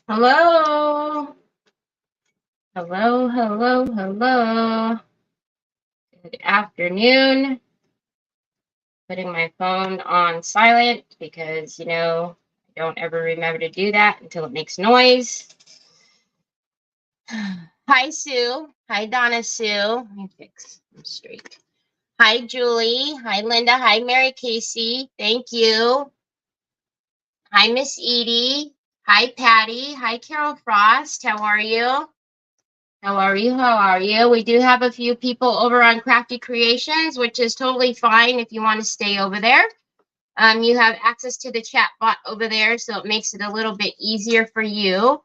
Hello. Hello, hello, hello. Good afternoon. Putting my phone on silent because, you know, I don't ever remember to do that until it makes noise. Hi, Sue. Hi, Donna Sue. Let me fix them straight. Hi, Julie. Hi, Linda. Hi, Mary Casey. Thank you. Hi, Miss Edie. Hi, Patty. Hi, Carol Frost. How are you? How are you? How are you? We do have a few people over on Crafty Creations, which is totally fine if you want to stay over there. You have access to the chat bot over there, so it makes it a little bit easier for you.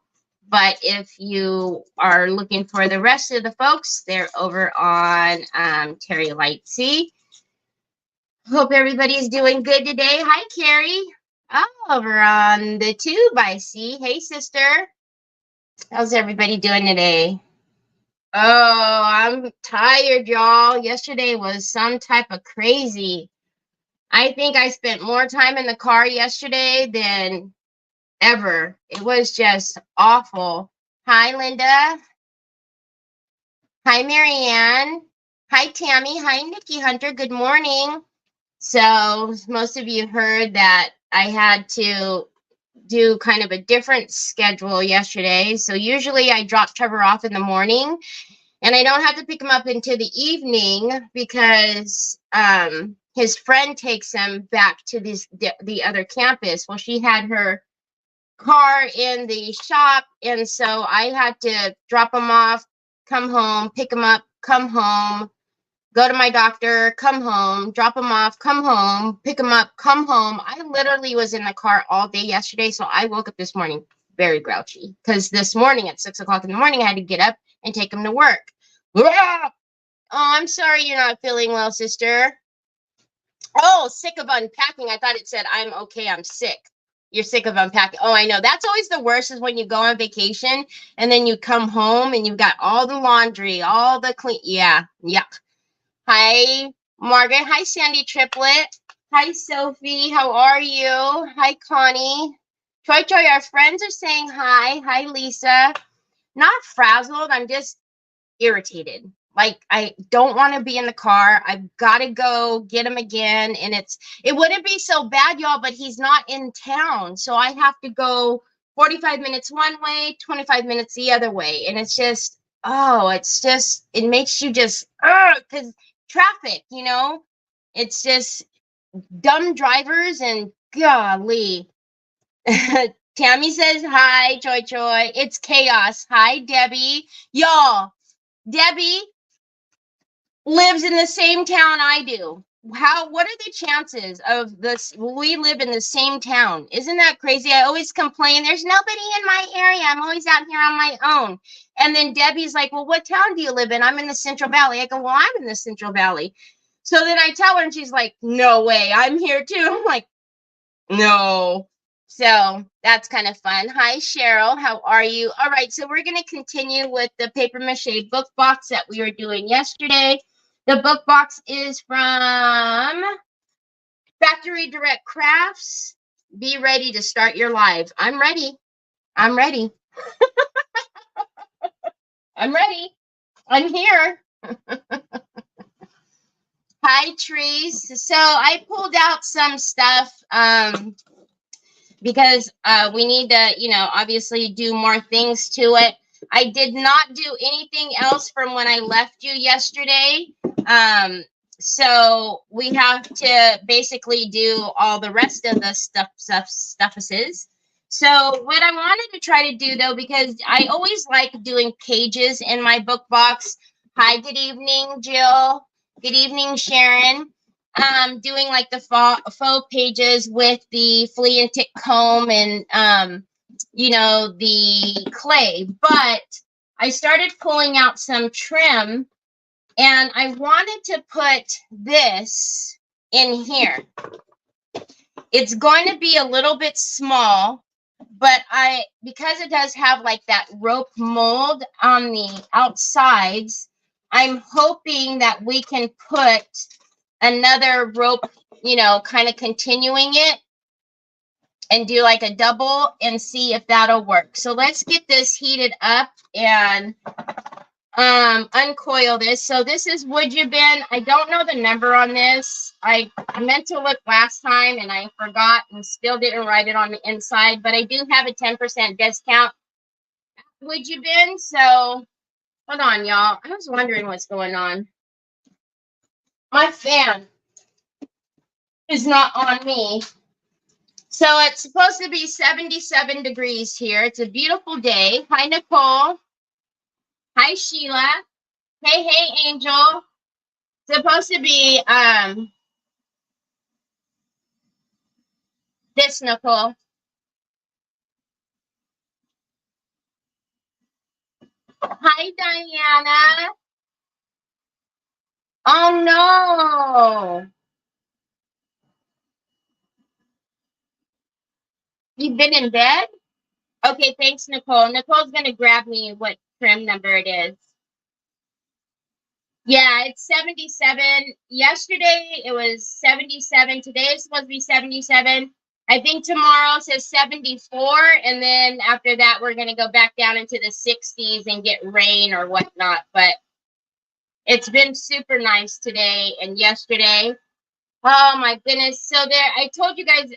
But if you are looking for the rest of the folks, they're over on Terry Lightsey. Hope everybody's doing good today. Hi, Carrie. Oh, over on the tube, I see. Hey, sister. How's everybody doing today? Oh, I'm tired, y'all. Yesterday was some type of crazy. I think I spent more time in the car yesterday than ever. It was just awful. Hi, Linda. Hi, Marianne. Hi, Tammy. Hi, Nikki Hunter. Good morning. So most of you heard that I had to do kind of a different schedule yesterday. So usually I drop Trevor off in the morning. And I don't have to pick him up into the evening because his friend takes him back to the other campus. Well, she had her car in the shop, and so I had to drop him off, come home, pick him up, come home, go to my doctor, come home, drop him off, come home, pick him up, come home. I literally was in the car all day yesterday, so I woke up this morning very grouchy because this morning at 6 o'clock in the morning, I had to get up and take him to work. Oh, I'm sorry you're not feeling well, sister. Oh, sick of unpacking. I thought it said, I'm okay, I'm sick. You're sick of unpacking. Oh, I know. That's always the worst is when you go on vacation and then you come home and you've got all the laundry, all the clean. Yeah, yuck. Hi, Margaret. Hi, Sandy Triplet. Hi, Sophie. How are you? Hi, Connie. Choi, our friends are saying hi. Hi, Lisa. Not frazzled. I'm just irritated. Like, I don't want to be in the car. I've got to go get him again. And it wouldn't be so bad, y'all, but he's not in town. So I have to go 45 minutes one way, 25 minutes the other way. And it's just, it makes you just, because traffic, you know, it's just dumb drivers and golly. Tammy says, hi, Choi. It's chaos. Hi, Debbie. Y'all, Debbie lives in the same town I do. What are the chances of this? We live in the same town. Isn't that crazy? I always complain, there's nobody in my area. I'm always out here on my own. And then Debbie's like, well, what town do you live in? I'm in the Central Valley. I go, well, I'm in the Central Valley. So then I tell her and she's like, no way, I'm here too. I'm like, no. So that's kind of fun. Hi, Cheryl. How are you? All right. So we're going to continue with the paper mache book box that we were doing yesterday. The book box is from Factory Direct Crafts, be ready to start your live. I'm ready. I'm ready. I'm ready. I'm here. Hi, Trees. So I pulled out some stuff because we need to, obviously do more things to it. I did not do anything else from when I left you yesterday. So we have to basically do all the rest of the stuffuses. So what I wanted to try to do, though, because I always like doing pages in my book box. Hi, good evening, Jill. Good evening, Sharon. Doing like the faux pages with the flea and tick comb and, the clay. But I started pulling out some trim, and I wanted to put this in here. It's going to be a little bit small, but because it does have like that rope mold on the outsides, I'm hoping that we can put another rope, kind of continuing it and do like a double and see if that'll work. So let's get this heated up and uncoil this. So this is Would You Been. I don't know the number on this. I meant to look last time and I forgot and still didn't write it on the inside, but I do have a 10% discount. Would You Been? So hold on, y'all. I was wondering what's going on. My fan is not on me. So it's supposed to be 77 degrees here. It's a beautiful day. Hi, Nicole. Hi, Sheila. Hey, Angel. It's supposed to be this, Nicole. Hi, Diana. Oh, no. You've been in bed? Okay, thanks, Nicole. Nicole's going to grab me what trim number it is. Yeah, it's 77. Yesterday, it was 77. Today, it's supposed to be 77. I think tomorrow says 74. And then after that, we're going to go back down into the 60s and get rain or whatnot. But it's been super nice today and yesterday. Oh my goodness. So I told you guys,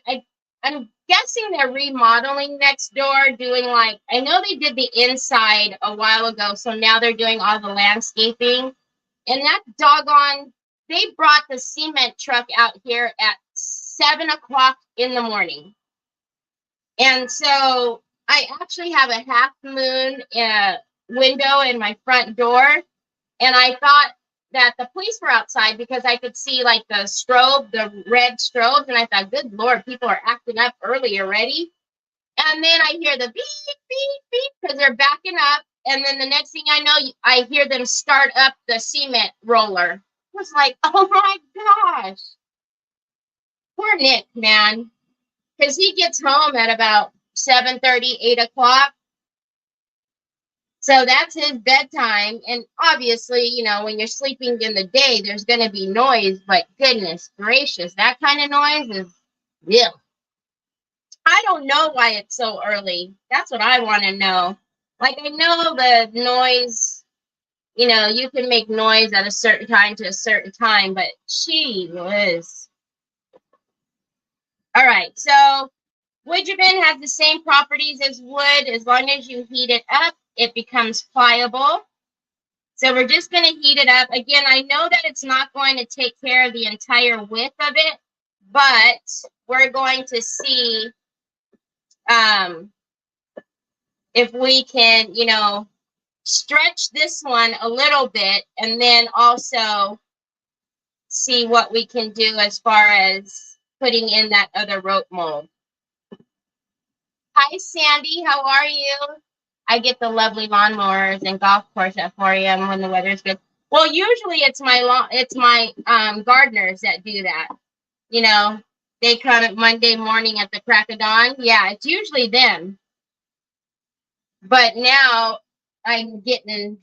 I'm guessing they're remodeling next door, doing I know they did the inside a while ago. So now they're doing all the landscaping. And that doggone, they brought the cement truck out here at 7 o'clock in the morning. And so I actually have a half moon window in my front door. And I thought that the police were outside because I could see the strobe, the red strobes. And I thought, good Lord, people are acting up early already. And then I hear the beep, beep, beep, because they're backing up. And then the next thing I know, I hear them start up the cement roller. I was like, oh my gosh. Poor Nick, man. Because he gets home at about 7:30, 8 o'clock. So that's his bedtime. And obviously, when you're sleeping in the day, there's going to be noise. But goodness gracious, that kind of noise is real. I don't know why it's so early. That's what I want to know. I know the noise, you can make noise at a certain time to a certain time, but gee whiz. All right, so Wood Jabin has the same properties as wood. As long as you heat it up, it becomes pliable. So we're just going to heat it up. Again, I know that it's not going to take care of the entire width of it, but we're going to see if we can, stretch this one a little bit and then also see what we can do as far as putting in that other rope mold. Hi, Sandy. How are you? I get the lovely lawnmowers and golf course at 4 a.m. when the weather's good. Well, usually it's my gardeners that do that. They come at Monday morning at the crack of dawn. Yeah, it's usually them. But now I'm getting,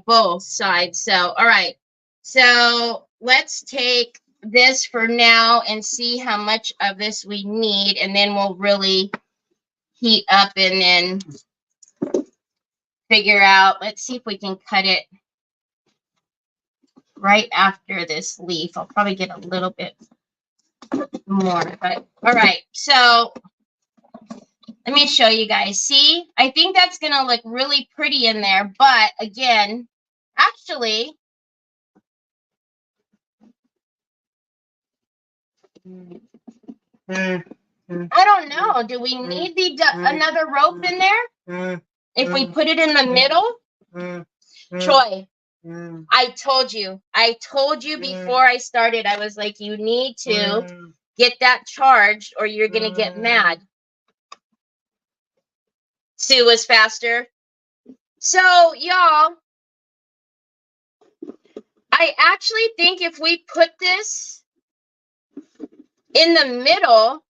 both sides. So, all right. So let's take this for now and see how much of this we need, and then we'll really heat up and then figure out. Let's see if we can cut it right after this leaf. I'll probably get a little bit more, but all right. So let me show you guys. See, I think that's gonna look really pretty in there, but again, actually, I don't know. Do we need another rope in there? If we put it in the middle? Troy, I told you before I started, I was like, you need to get that charged or you're going to get mad. Sue was faster. So, y'all, I actually think if we put this in the middle,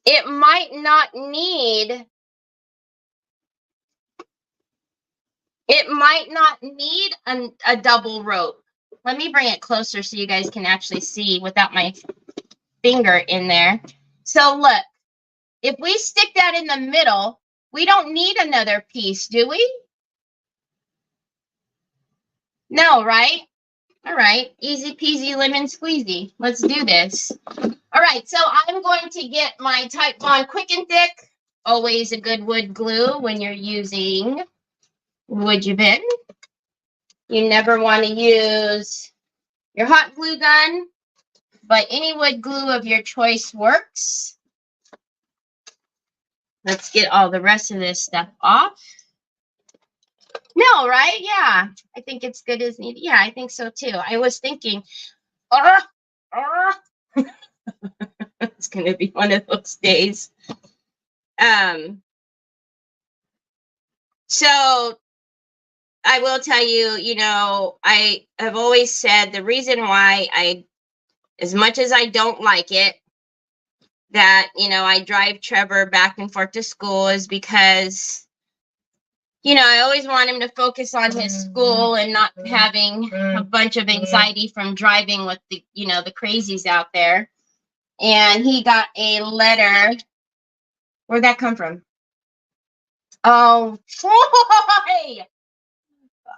it might not need a double rope. Let me bring it closer so you guys can actually see without my finger in there. So look, if we stick that in the middle, we don't need another piece, do we? No, right? All right, easy peasy lemon squeezy. Let's do this. All right, so I'm going to get my Type Bond Quick and Thick. Always a good wood glue when you're using wood been. You never want to use your hot glue gun, but any wood glue of your choice works. Let's get all the rest of this stuff off. No, right? Yeah, I think it's good as needed. Yeah, I think so too. I was thinking, it's going to be one of those days. So I will tell you, you know, I have always said the reason why as much as I don't like it, that, you know, I drive Trevor back and forth to school is because, you know, I always want him to focus on his school and not having a bunch of anxiety from driving with the, you know, the crazies out there. And he got a letter. Where'd that come from? Oh, Troy!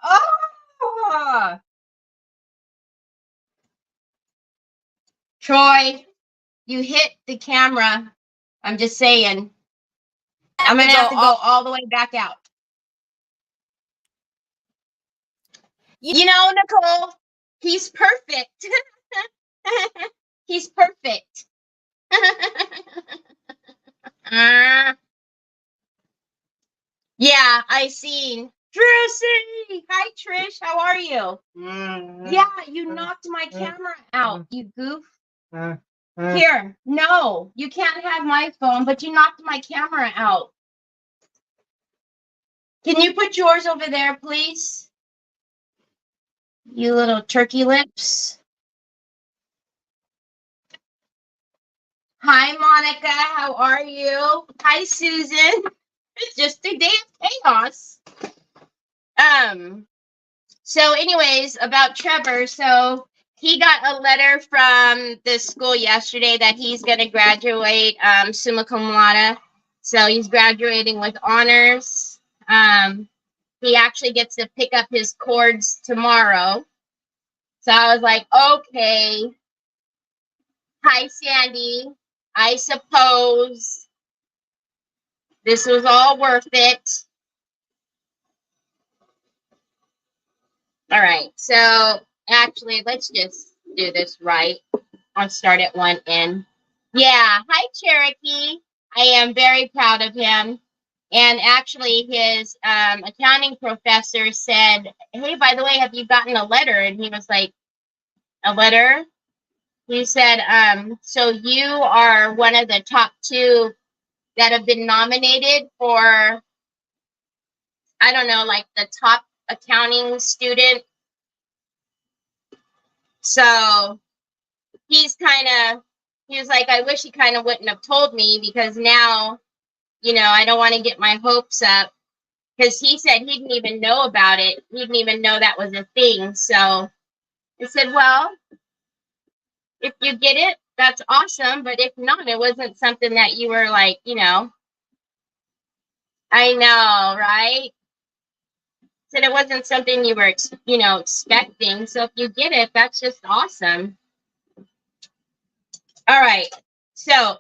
Oh! Troy, you hit the camera. I'm just saying. I'm going to have to go all the way back out. You know, Nicole, he's perfect. He's perfect. Yeah, I seen. Drusy! Hi, Trish. How are you? Yeah, you knocked my camera out, you goof. Here, no, you can't have my phone, but you knocked my camera out. Can you put yours over there, please? You little turkey lips. Hi, Monica. How are you? Hi, Susan. It's just a day of chaos. So anyways, about Trevor. So he got a letter from the school yesterday that he's going to graduate summa cum laude. So he's graduating with honors. He actually gets to pick up his cords tomorrow. So I was like, okay. Hi, Sandy. I suppose this was all worth it. All right. So actually, let's just do this right. I'll start at one end. Yeah. Hi, Cherokee. I am very proud of him. And actually, his accounting professor said, hey, by the way, have you gotten a letter? And he was like, a letter? He said, so you are one of the top 2 that have been nominated for, I don't know, like the top accounting student. So he was like, I wish he kind of wouldn't have told me because now, you know, I don't want to get my hopes up. Because he said he didn't even know about it. He didn't even know that was a thing. So I said, well, if you get it, that's awesome. But if not, it wasn't something that you were like, you know, I know, right? Said it wasn't something you were, you know, expecting. So if you get it, that's just awesome. All right. So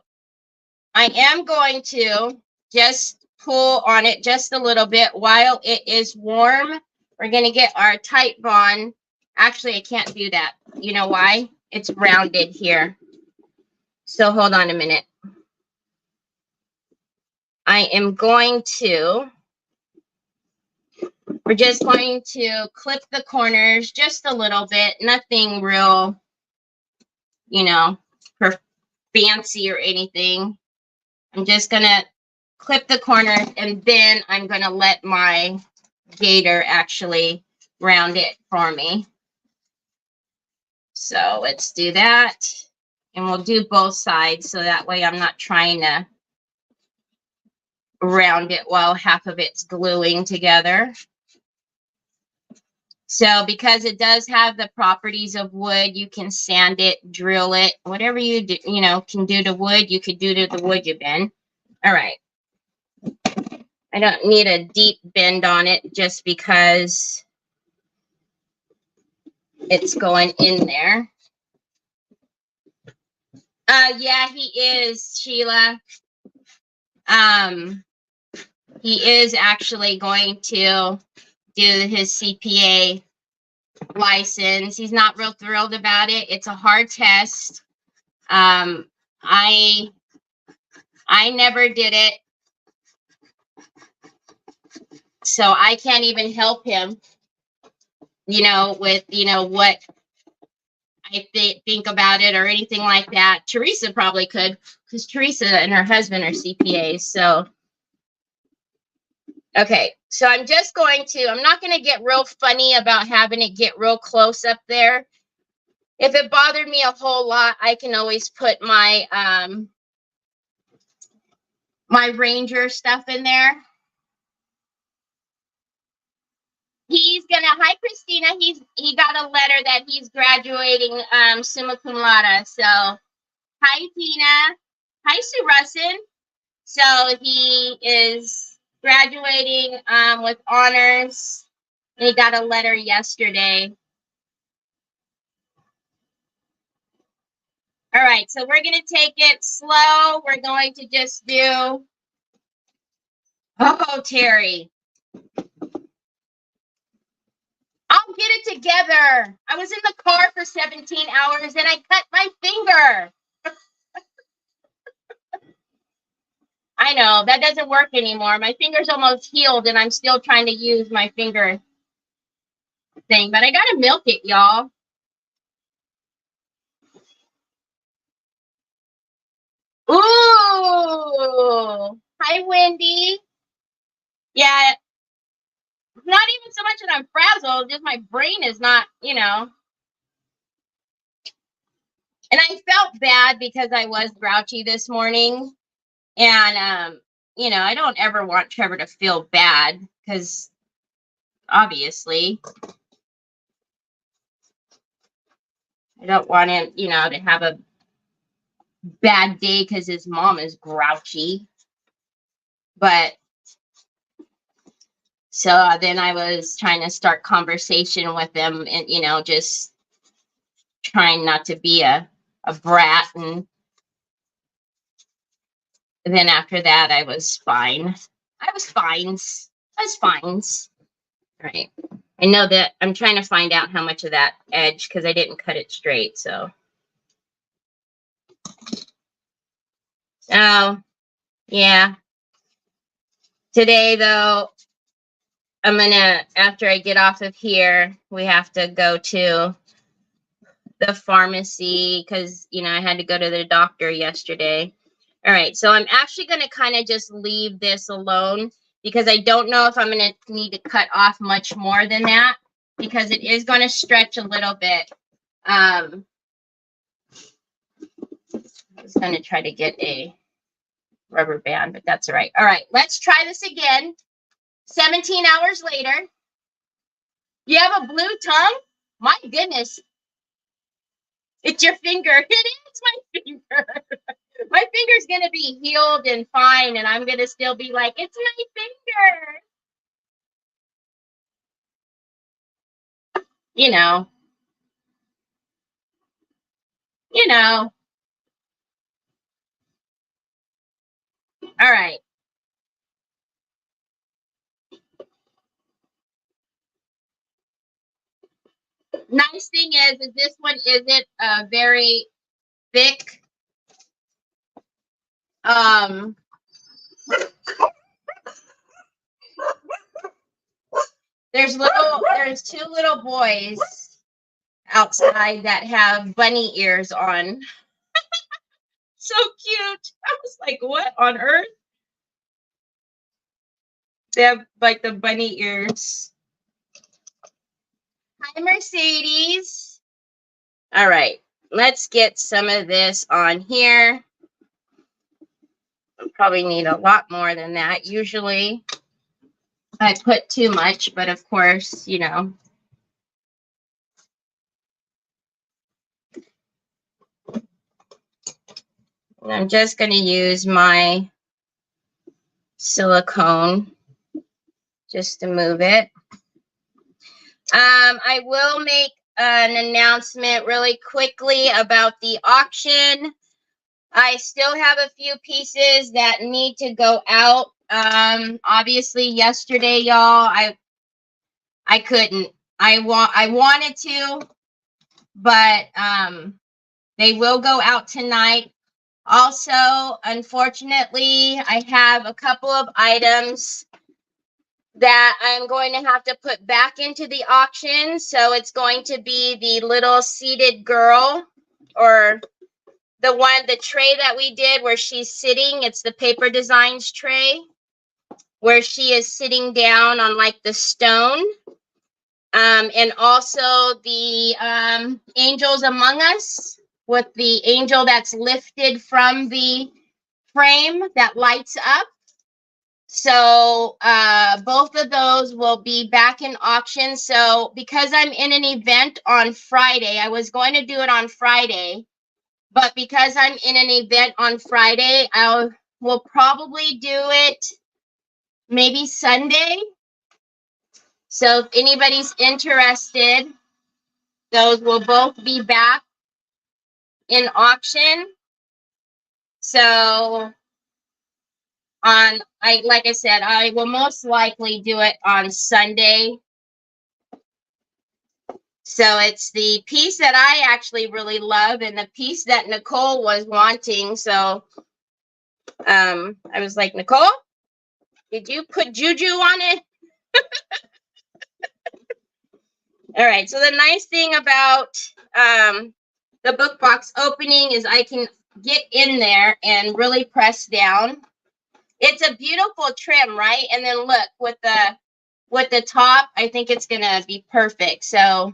I am going to just pull on it just a little bit while it is warm. We're going to get our tight bond. Actually, I can't do that. You know why? It's rounded here. So hold on a minute. I am going to, we're just going to clip the corners just a little bit. Nothing real, you know, fancy or anything. I'm just going to clip the corners, and then I'm going to let my gator actually round it for me. So let's do that. And we'll do both sides so that way I'm not trying to round it while half of it's gluing together. So because it does have the properties of wood, you can sand it, drill it, whatever you do, you know, can do to wood, you could do to the wood you've been. All right. I don't need a deep bend on it just because it's going in there. Yeah, he is, Sheila. He is actually going to do his CPA license. He's not real thrilled about it. It's a hard test. I never did it, so I can't even help him, you know, with, you know, what I think about it or anything like that. Teresa probably could, because Teresa and her husband are CPAs. So, okay. So I'm just going to, I'm not going to get real funny about having it get real close up there. If it bothered me a whole lot, I can always put my, my Ranger stuff in there. He's gonna, hi Christina, he got a letter that he's graduating summa cum laude. So hi Tina, hi Sue Russin. So he is graduating with honors, and he got a letter yesterday. All right, so we're gonna take it slow. We're going to just do, oh Terry, I'll get it together. I was in the car for 17 hours and I cut my finger. I know, that doesn't work anymore. My finger's almost healed and I'm still trying to use my finger thing, but I gotta milk it, y'all. Ooh, hi Wendy. Yeah, not even so much that I'm frazzled, just my brain is not, you know. And I felt bad because I was grouchy this morning. And, you know, I don't ever want Trevor to feel bad because obviously I don't want him, you know, to have a bad day because his mom is grouchy. But so then I was trying to start conversation with him and, you know, just trying not to be a brat. And then after that, I was fine. I was fine. All right. I know that I'm trying to find out how much of that edge because I didn't cut it straight. So, yeah. Today, though, I'm gonna, after I get off of here, we have to go to the pharmacy because, you know, I had to go to the doctor yesterday. All right, so I'm actually going to kind of just leave this alone because I don't know if I'm going to need to cut off much more than that because it is going to stretch a little bit. I was going to try to get a rubber band, but that's all right. All right, let's try this again. 17 hours later. You have a blue tongue? My goodness. It's your finger. It is my finger. My finger's going to be healed and fine, and I'm going to still be like, it's my finger. You know. You know. All right. Nice thing is this one isn't very thick. There's two little boys outside that have bunny ears on. So cute. I was like, what on earth? They have like the bunny ears. Hi, Mercedes. All right, let's get some of this on here. I probably need a lot more than that. Usually I put too much, but of course, you know. And I'm just going to use my silicone just to move it. I will make an announcement really quickly about the auction. I still have a few pieces that need to go out. Obviously yesterday, y'all, I couldn't. I wanted to, but they will go out tonight. Also, unfortunately, I have a couple of items that I'm going to have to put back into the auction. So it's going to be the little seated girl, or the tray that we did where she's sitting. It's the Paper Designs tray where she is sitting down on like the stone. And also the Angels Among Us with the angel that's lifted from the frame that lights up. So both of those will be back in auction. So because I'm in an event on Friday, I was going to do it on Friday, but because I'm in an event on Friday, I will probably do it maybe Sunday. So if anybody's interested, those will both be back in auction. So like I said, I will most likely do it on Sunday. So it's the piece that I actually really love and the piece that Nicole was wanting. So I was like, Nicole, did you put juju on it? All right. So the nice thing about the book box opening is I can get in there and really press down. It's a beautiful trim, right? And then look with the top, I think it's gonna be perfect. So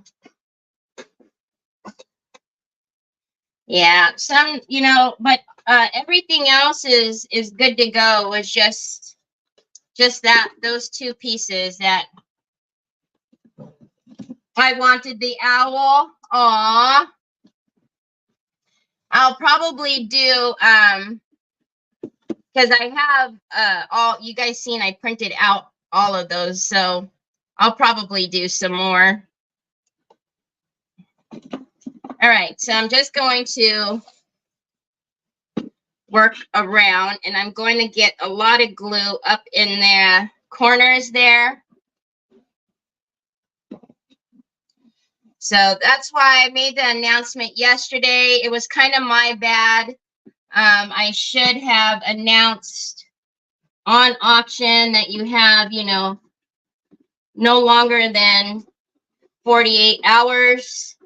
yeah, some, you know, but everything else is good to go. It's just those two pieces that I wanted. The owl. Aw. I'll probably do because I have all you guys seen, I printed out all of those, so I'll probably do some more. All right, so I'm just going to work around, and I'm going to get a lot of glue up in the corners there. So that's why I made the announcement yesterday. It was kind of my bad. I should have announced on auction that you have, you know, no longer than 48 hours.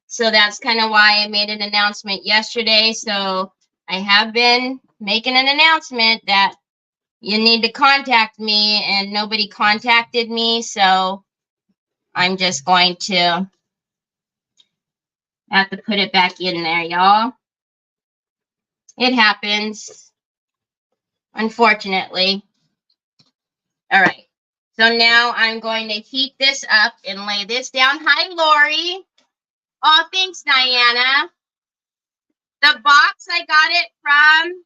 So that's kind of why I made an announcement yesterday. So I have been making an announcement that you need to contact me, and nobody contacted me. So I'm just going to have to put it back in there, y'all. It happens, unfortunately. All right. So now I'm going to heat this up and lay this down. Hi, Lori. Oh, thanks, Diana. The box, I got it from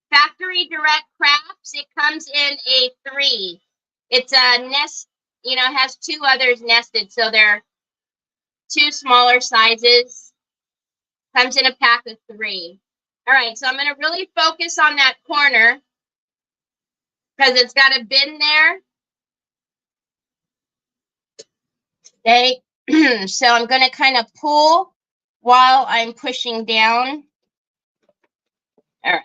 Factory Direct Crafts. It comes in a 3. It's a nest, you know, it has 2 others nested, so they're 2 smaller sizes. Comes in a pack of 3. All right, so I'm going to really focus on that corner because it's got a bin there. Okay, so I'm going to kind of pull while I'm pushing down. All right.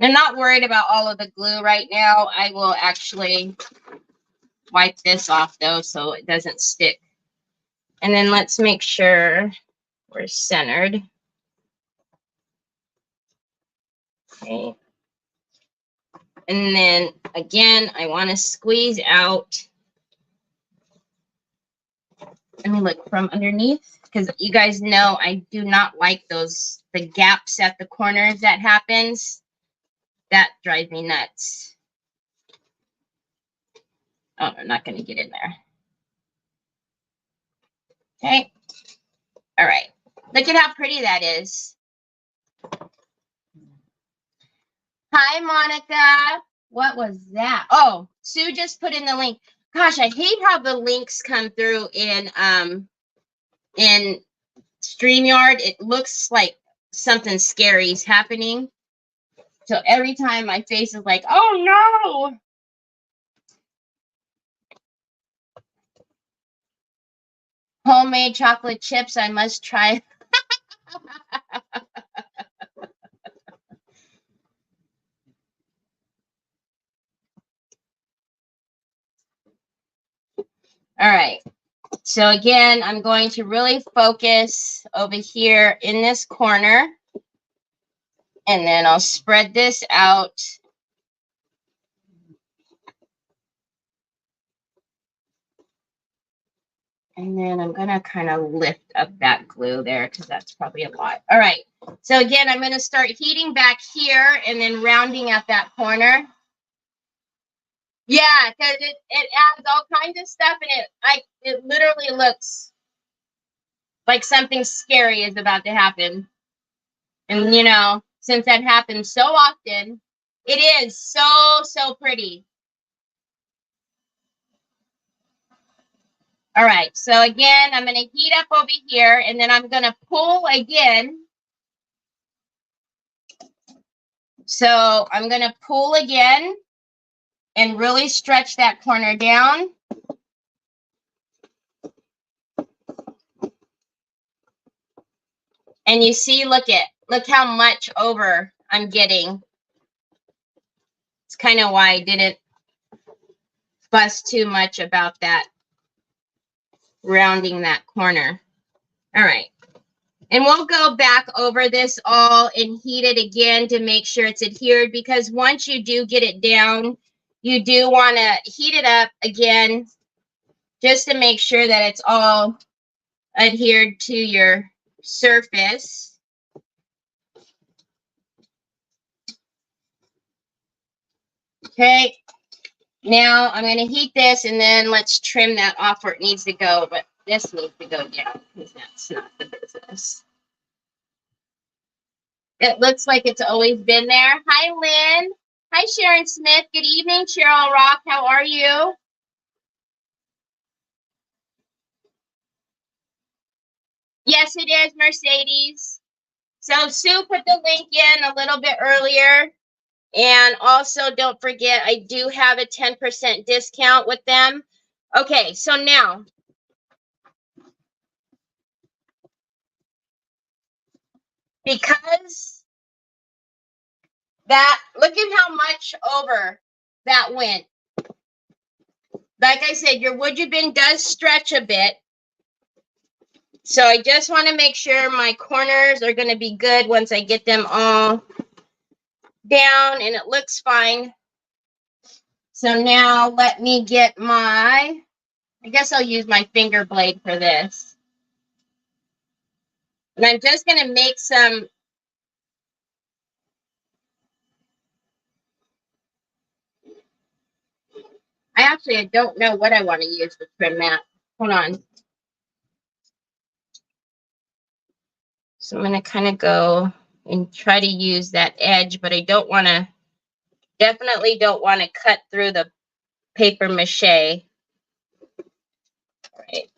I'm not worried about all of the glue right now. I will actually wipe this off though so it doesn't stick. And then let's make sure we're centered. Okay. And then again, I want to squeeze out. Let me look from underneath because you guys know I do not like the gaps at the corners that happens. That drives me nuts. Oh, I'm not going to get in there. Okay. All right. Look at how pretty that is. Hi, Monica. What was that? Oh, Sue just put in the link. Gosh, I hate how the links come through in StreamYard. It looks like something scary is happening. So every time my face is like, oh no. Homemade chocolate chips, I must try. All right. So again, I'm going to really focus over here in this corner. And then I'll spread this out. And then I'm going to kind of lift up that glue there because that's probably a lot. All right. So again, I'm going to start heating back here and then rounding out that corner. Yeah, because it adds all kinds of stuff and it literally looks like something scary is about to happen. And, you know, since that happens so often, it is so pretty. All right, so again, I'm going to heat up over here, and then I'm going to pull again. So I'm going to pull again and really stretch that corner down. And you see, look how much over I'm getting. It's kind of why I didn't fuss too much about that, rounding that corner. All right. And we'll go back over this all and heat it again to make sure it's adhered, because once you do get it down, you do want to heat it up again just to make sure that it's all adhered to your surface. Okay, now I'm going to heat this and then let's trim that off where it needs to go, but this needs to go down because that's not the business. It looks like it's always been there. Hi, Lynn. Hi, Sharon Smith. Good evening, Cheryl Rock. How are you? Yes, it is, Mercedes. So Sue put the link in a little bit earlier. And also, don't forget, I do have a 10% discount with them. Okay, so now, because that, look at how much over that went. Like I said, your wood bin does stretch a bit. So I just want to make sure my corners are going to be good once I get them all down and it looks fine. So now let me get I guess I'll use my finger blade for this. And I'm just going to make some I don't know what I want to use to trim that. Hold on. So I'm going to kind of go and try to use that edge, but I don't want to, definitely don't want to cut through the paper mache. All right.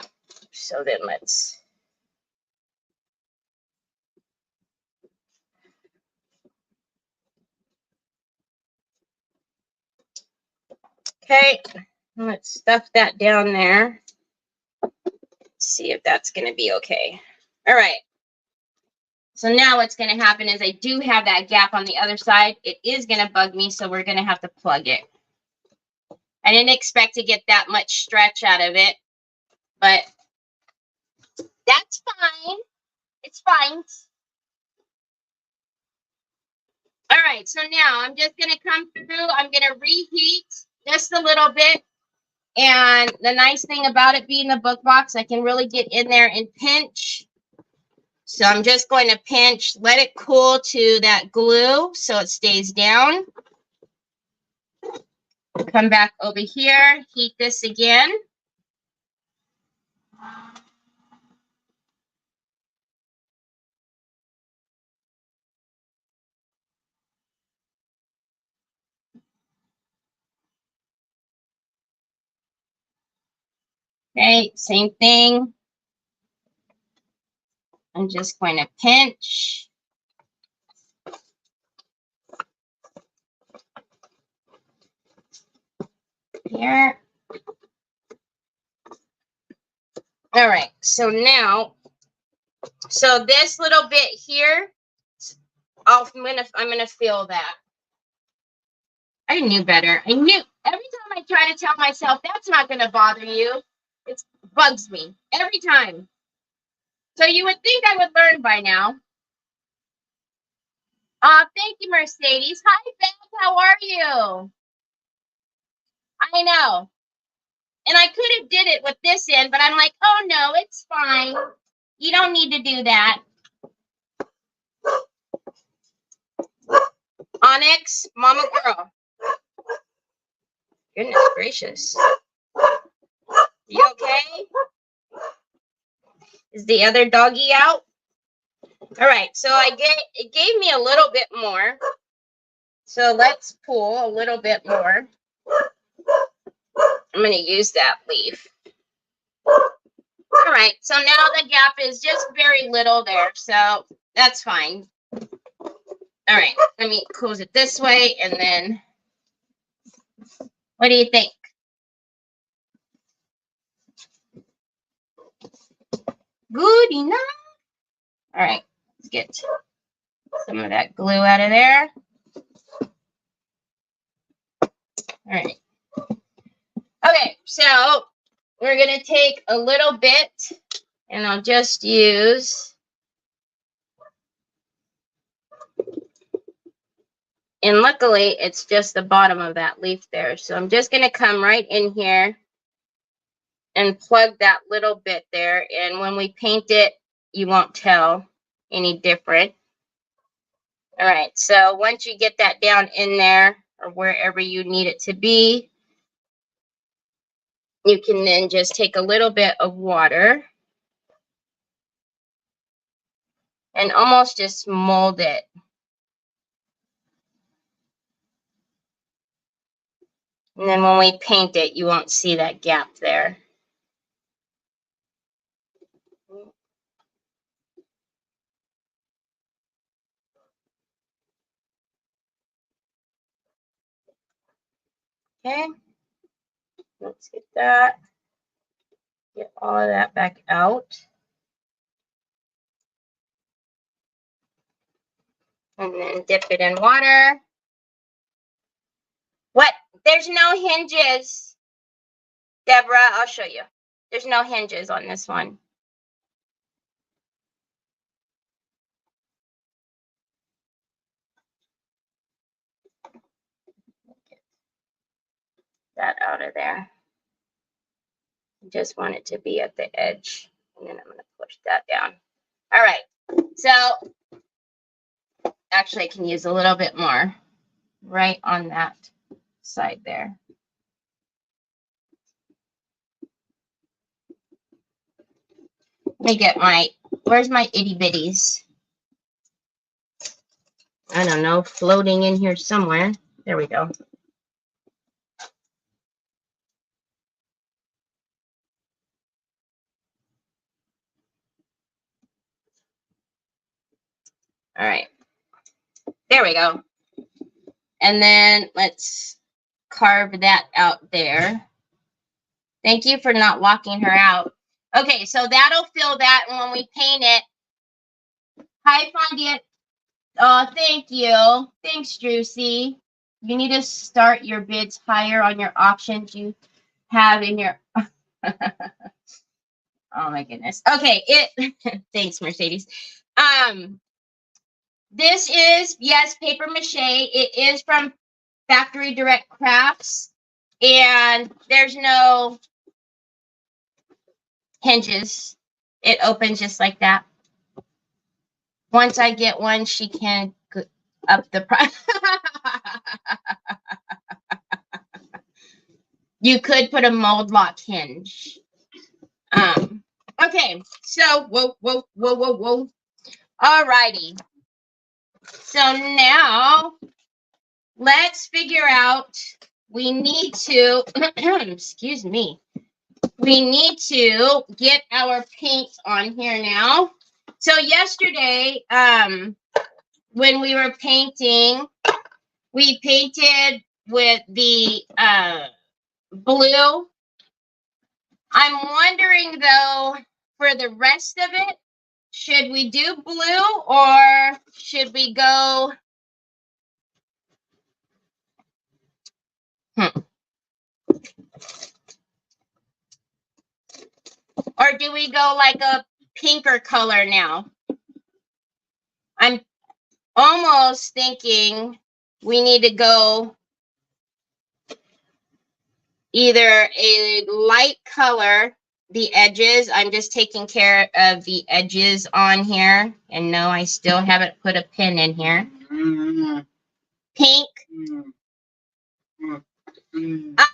So then let's. Okay. Let's stuff that down there. See if that's going to be okay. All right. So now what's going to happen is I do have that gap on the other side. It is going to bug me, so we're going to have to plug it. I didn't expect to get that much stretch out of it, but that's fine. It's fine. All right, so now I'm just going to come through. I'm going to reheat just a little bit. And the nice thing about it being a book box, I can really get in there and pinch. So I'm just going to pinch, let it cool to that glue so it stays down. Come back over here, heat this again. Okay, same thing. I'm just going to pinch. Here. All right, so now, so this little bit here, I'm gonna feel that. I knew better. I knew every time I try to tell myself that's not gonna bother you, it bugs me every time. So you would think I would learn by now. Thank you, Mercedes. Hi, Beth. How are you? I know. And I could have did it with this end, but I'm like, oh no, it's fine. You don't need to do that. Onyx, mama girl. Goodness gracious. You okay? Is the other doggy out? All right, so it gave me a little bit more. So let's pull a little bit more. I'm going to use that leaf. All right, so now the gap is just very little there, so that's fine. All right, let me close it this way, and then what do you think? Good enough. All right, let's get some of that glue out of there. All right. Okay, so we're going to take a little bit, and I'll just use, and luckily it's just the bottom of that leaf there. So I'm just going to come right in here and plug that little bit there. And when we paint it, you won't tell any different. All right, so once you get that down in there or wherever you need it to be, you can then just take a little bit of water and almost just mold it. And then when we paint it, you won't see that gap there. Okay, let's get that. Get all of that back out. And then dip it in water. What? There's no hinges. Deborah, I'll show you. There's no hinges on this one. Get that out of there. I just want it to be at the edge. And then I'm going to push that down. All right. So actually I can use a little bit more right on that side there. Let me get my, where's my itty bitties? I don't know, floating in here somewhere. There we go. All right. There we go. And then let's carve that out there. Thank you for not walking her out. Okay, so that'll fill that. And when we paint it, hi, Fondia. Oh, thank you. Thanks, Drucy. You need to start your bids higher on your options you have in your... Oh, my goodness. Okay, thanks, Mercedes. This is, yes, paper mache. It is from Factory Direct Crafts. And there's no hinges. It opens just like that. Once I get one, she can up the price. You could put a mold lock hinge. Okay, so whoa. All righty. So now let's figure out, we need to, excuse me, we need to get our paint on here now. So yesterday, when we were painting, we painted with the blue. I'm wondering though, for the rest of it, should we do blue or should we go? Or do we go like a pinker color now? I'm almost thinking we need to go either a light color, the edges. I'm just taking care of the edges on here. And no, I still haven't put a pin in here. Pink. On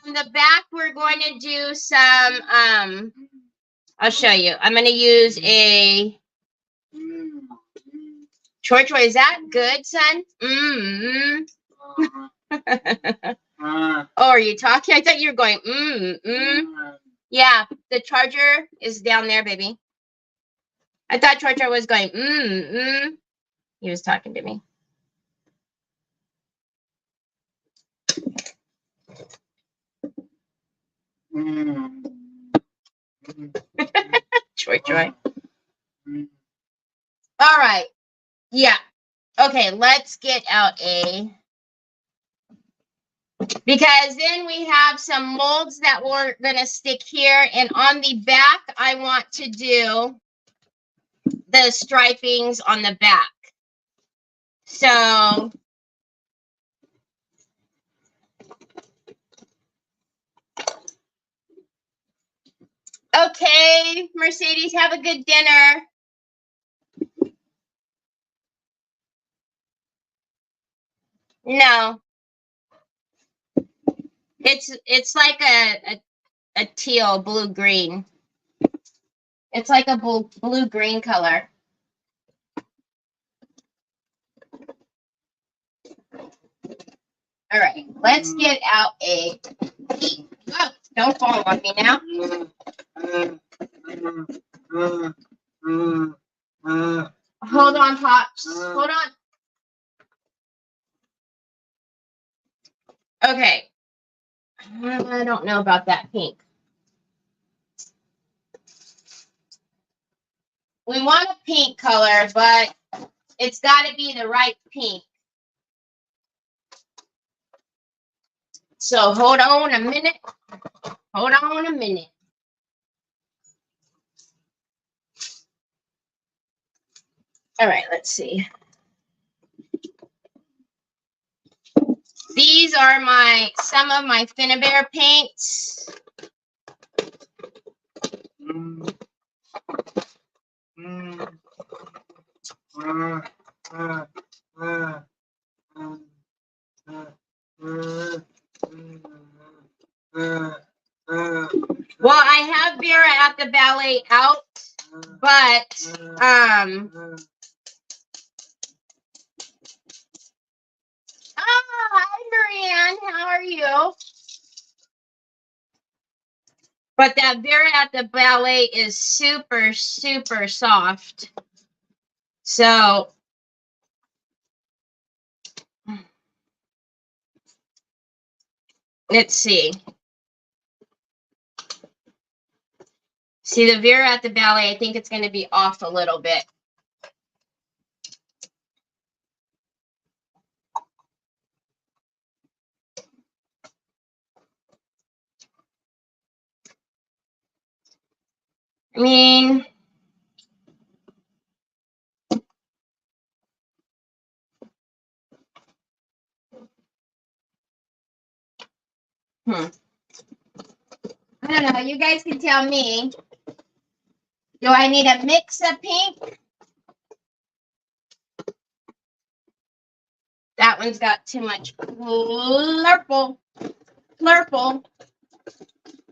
the back, we're going to do some, I'll show you. I'm going to use a, Troy, is that good, son? Oh, are you talking? I thought you were going, Yeah, the charger is down there, baby. I thought Troy was going, He was talking to me. Troy. All right. Yeah. Okay, let's get out a, because then we have some molds that we're going to stick here. And on the back, I want to do the stripings on the back. So okay, Mercedes, have a good dinner. No. It's like a teal, blue-green. It's like a blue-green color. All right, let's get out a pink. Oh, don't fall on me now. Hold on, Pops. Hold on. Okay. I don't know about that pink. We want a pink color, but it's got to be the right pink. So hold on a minute. Hold on a minute. All right, let's see. These are some of my Finnabair paints. Well, I have Vera at the ballet out, but you. But that Vera at the Ballet is super, super soft. So let's see. See, the Vera at the Ballet, I think it's going to be off a little bit. I mean, I don't know. You guys can tell me. Do I need a mix of pink? That one's got too much purple. Purple.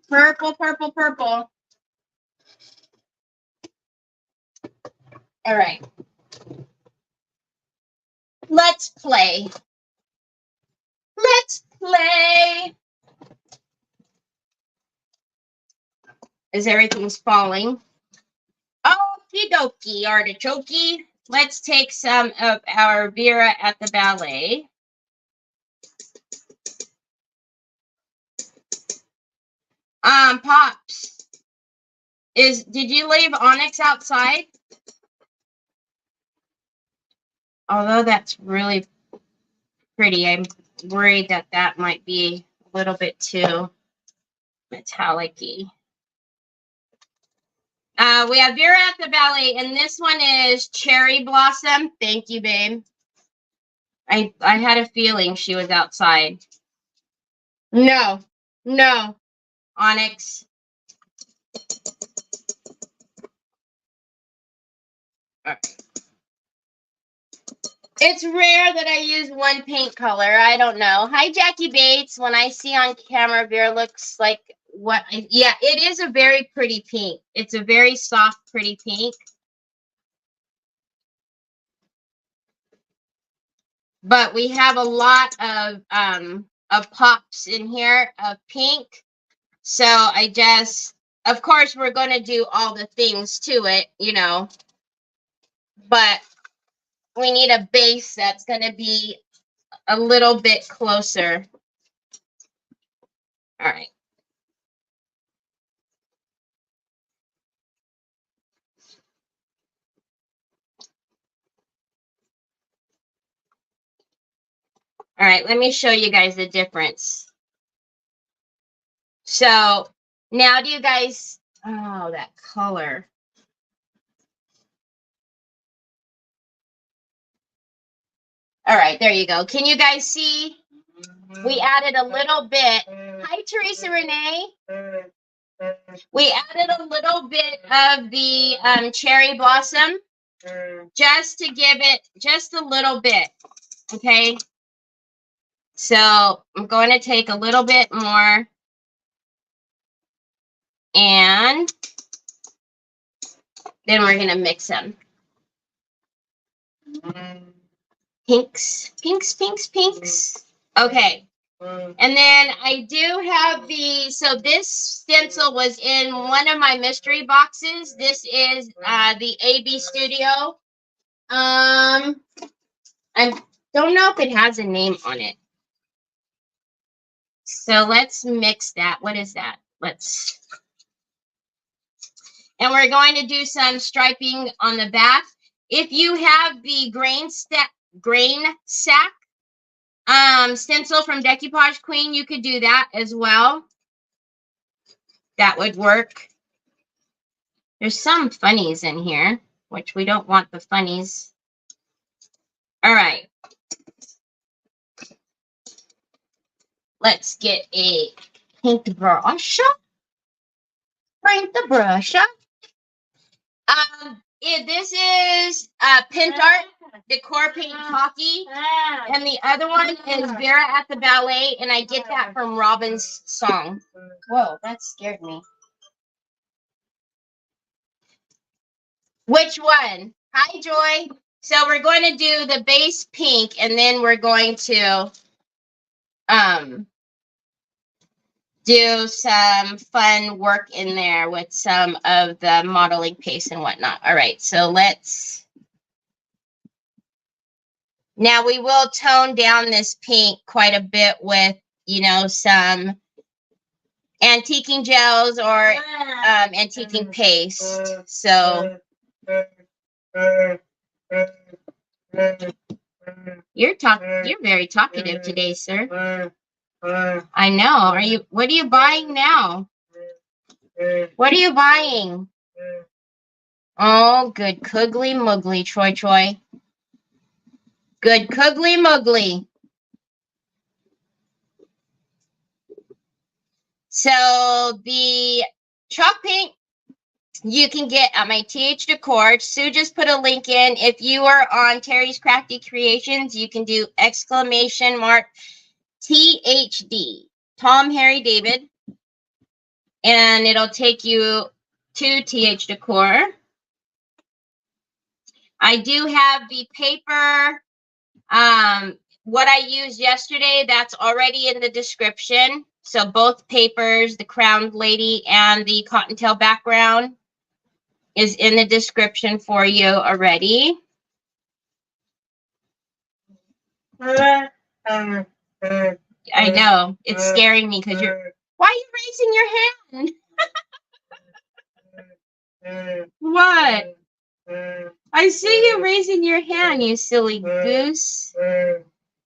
Purple, purple, purple. All right. Let's play. Let's play. As everything's falling. Okie dokie, artichoke. Let's take some of our Vera at the Ballet. Pops. Did you leave Onyx outside? Although that's really pretty, I'm worried that that might be a little bit too metallic-y. We have Vera at the Ballet, and this one is Cherry Blossom. Thank you, babe. I had a feeling she was outside. No, Onyx. It's rare that I use one paint color. I don't know. Hi, Jackie Bates. When I see on camera, Vera looks like what? Yeah, it is a very pretty pink. It's a very soft, pretty pink. But we have a lot of pops in here of pink. So I just, of course, we're going to do all the things to it, you know. But we need a base that's going to be a little bit closer. All right. All right, let me show you guys the difference. So now do you guys, oh, that color. All right, there you go. Can you guys see? We added a little bit. Hi, Teresa Renee. We added a little bit of the cherry blossom just to give it just a little bit, okay? So I'm going to take a little bit more and then we're going to mix them. Pinks, pinks, pinks, pinks. Okay. And then I do have so this stencil was in one of my mystery boxes. This is the AB Studio. I don't know if it has a name on it. So let's mix that. What is that? And we're going to do some striping on the back. If you have the grain sack stencil from Decoupage Queen, you could do that as well. That would work. There's some funnies in here, which we don't want the funnies. All right. Let's get a paint brush. Paint the brush. This is Pentart Decor Paint Hockey, and the other one is Vera at the Ballet, and I get that from Robin's song. Whoa, that scared me. Which one? Hi, Joy. So we're going to do the base pink, and then we're going to do some fun work in there with some of the modeling paste and whatnot. All right, so let's, now we will tone down this pink quite a bit with, you know, some antiquing gels or antiquing paste. So you're very talkative today, sir. I know. What are you buying now? What are you buying? Oh, good Coogly Moogly, Troy. Good Coogly Moogly. So the chalk paint you can get at my TH Decor. Sue just put a link in. If you are on Terry's Crafty Creations, you can do !THD, Tom, Harry, David, and it'll take you to TH Decor. I do have the paper, what I used yesterday, that's already in the description. So both papers, the crowned lady and the cottontail background, is in the description for you already. I know, it's scaring me because you're, why are you raising your hand? What? I see you raising your hand, you silly goose.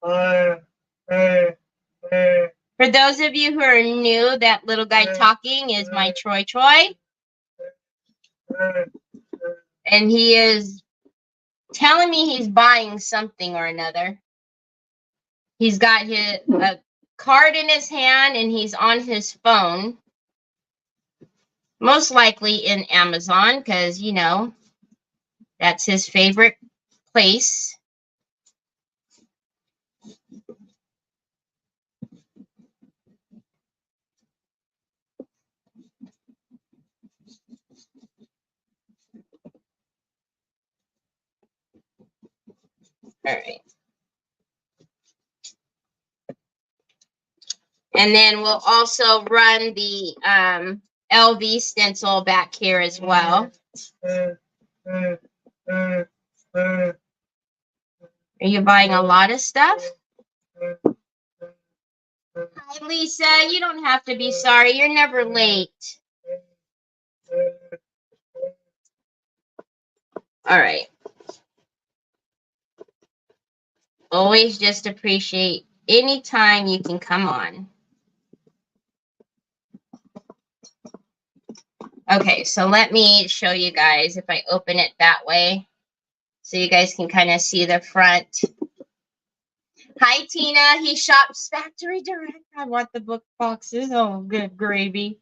For those of you who are new, that little guy talking is my Troy. And he is telling me he's buying something or another. He's got a card in his hand and he's on his phone. Most likely in Amazon because, you know, that's his favorite place. All right. And then we'll also run the LV stencil back here as well. Are you buying a lot of stuff? Hi, Lisa. You don't have to be sorry. You're never late. All right. Always just appreciate any time you can come on. Okay, so let me show you guys if I open it that way so you guys can kind of see the front. Hi, Tina. He shops factory direct. I want the book boxes. Oh, good gravy.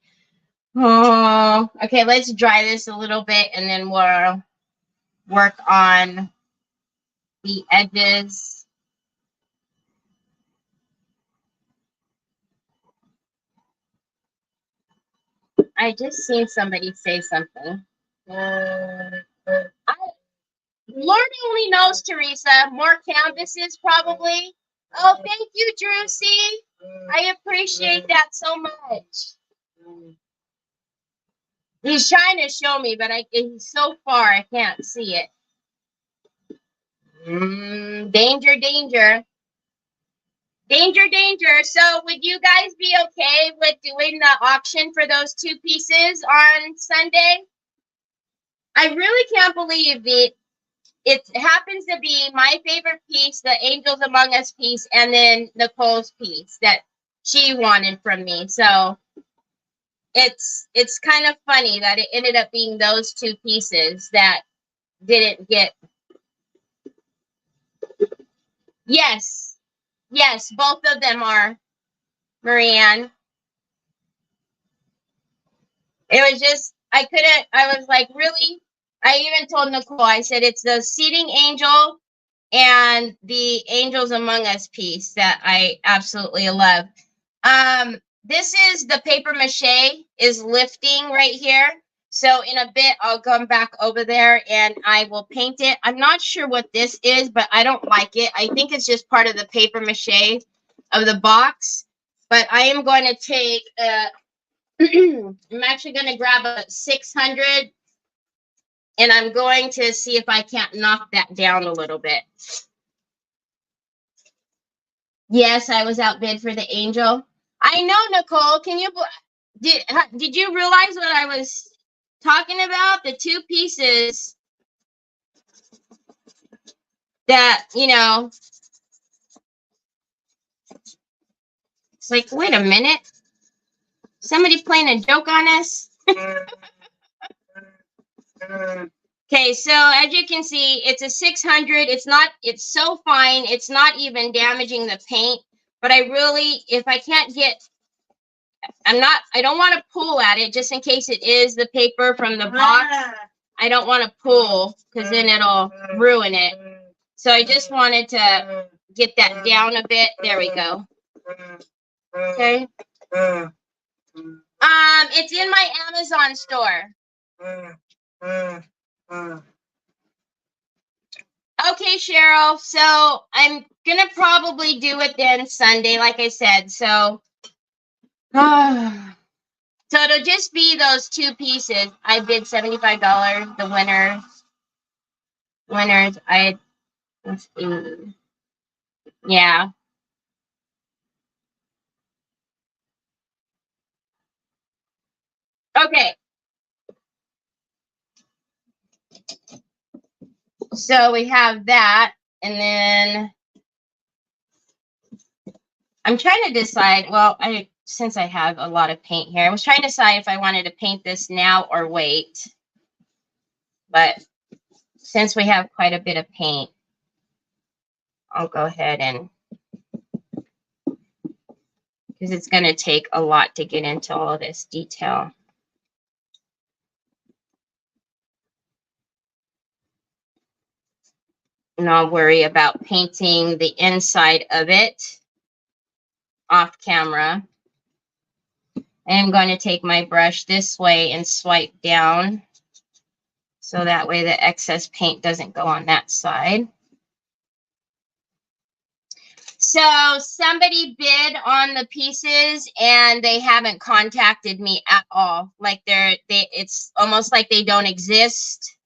Oh, okay, let's dry this a little bit and then we'll work on the edges. I just seen somebody say something. Lord only knows, Teresa. More canvases, probably. Oh, thank you, Drusy. I appreciate that so much. He's trying to show me, but he's so far I can't see it. Danger, danger. Danger, danger. So would you guys be okay with doing the auction for those two pieces on Sunday? I really can't believe it. It happens to be my favorite piece, the Angels Among Us piece, and then Nicole's piece that she wanted from me. So it's kind of funny that it ended up being those two pieces that didn't get. Yes, both of them are, Marianne. It was just, I was like, really? I even told Nicole, I said, it's the Seating Angel and the Angels Among Us piece that I absolutely love. This is the paper mache is lifting right here. So in a bit, I'll come back over there and I will paint it. I'm not sure what this is, but I don't like it. I think it's just part of the paper mache of the box. But I am going to take, I'm actually going to grab a 600, and I'm going to see if I can't knock that down a little bit. Yes, I was outbid for the angel. I know, Nicole. Can you, did you realize what I was talking about? The two pieces that, you know, it's like, wait a minute. Somebody playing a joke on us? Okay, so as you can see, it's a 600. It's so fine. It's not even damaging the paint. But I really, if I can't get, I don't want to pull at it just in case it is the paper from the box. I don't want to pull because then it'll ruin it. So I just wanted to get that down a bit. There we go. Okay. It's in my Amazon store. Okay, Cheryl. So I'm gonna probably do it then Sunday, like I said. So, so it'll just be those two pieces. I bid $75. The winners. Let's see. Yeah. Okay. So we have that, and then I'm trying to decide. Well, since I have a lot of paint here, I was trying to decide if I wanted to paint this now or wait. But since we have quite a bit of paint, I'll go ahead and, because it's going to take a lot to get into all of this detail. And I'll worry about painting the inside of it off camera. I'm going to take my brush this way and swipe down, so that way the excess paint doesn't go on that side. So somebody bid on the pieces and they haven't contacted me at all. Like it's almost like they don't exist.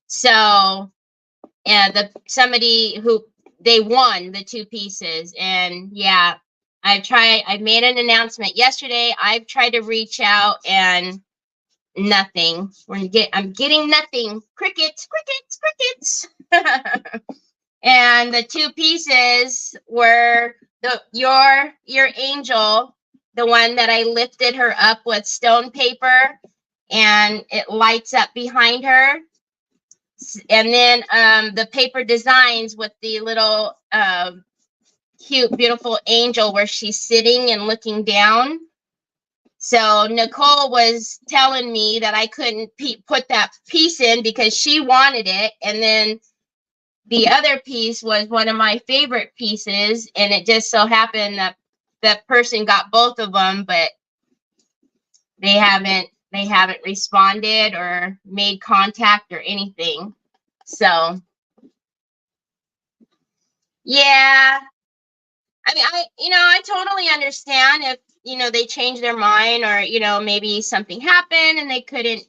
So, yeah, somebody who they won the two pieces, and yeah, I made an announcement yesterday. I've tried to reach out and nothing. I'm getting nothing. Crickets. And the two pieces were your angel, the one that I lifted her up with stone paper and it lights up behind her. And then the paper designs with the little cute, beautiful angel where she's sitting and looking down. So Nicole was telling me that I couldn't put that piece in because she wanted it. And then the other piece was one of my favorite pieces. And it just so happened that that person got both of them, but they haven't responded or made contact or anything. So, yeah. I mean, I totally understand if, they change their mind or, maybe something happened and they couldn't,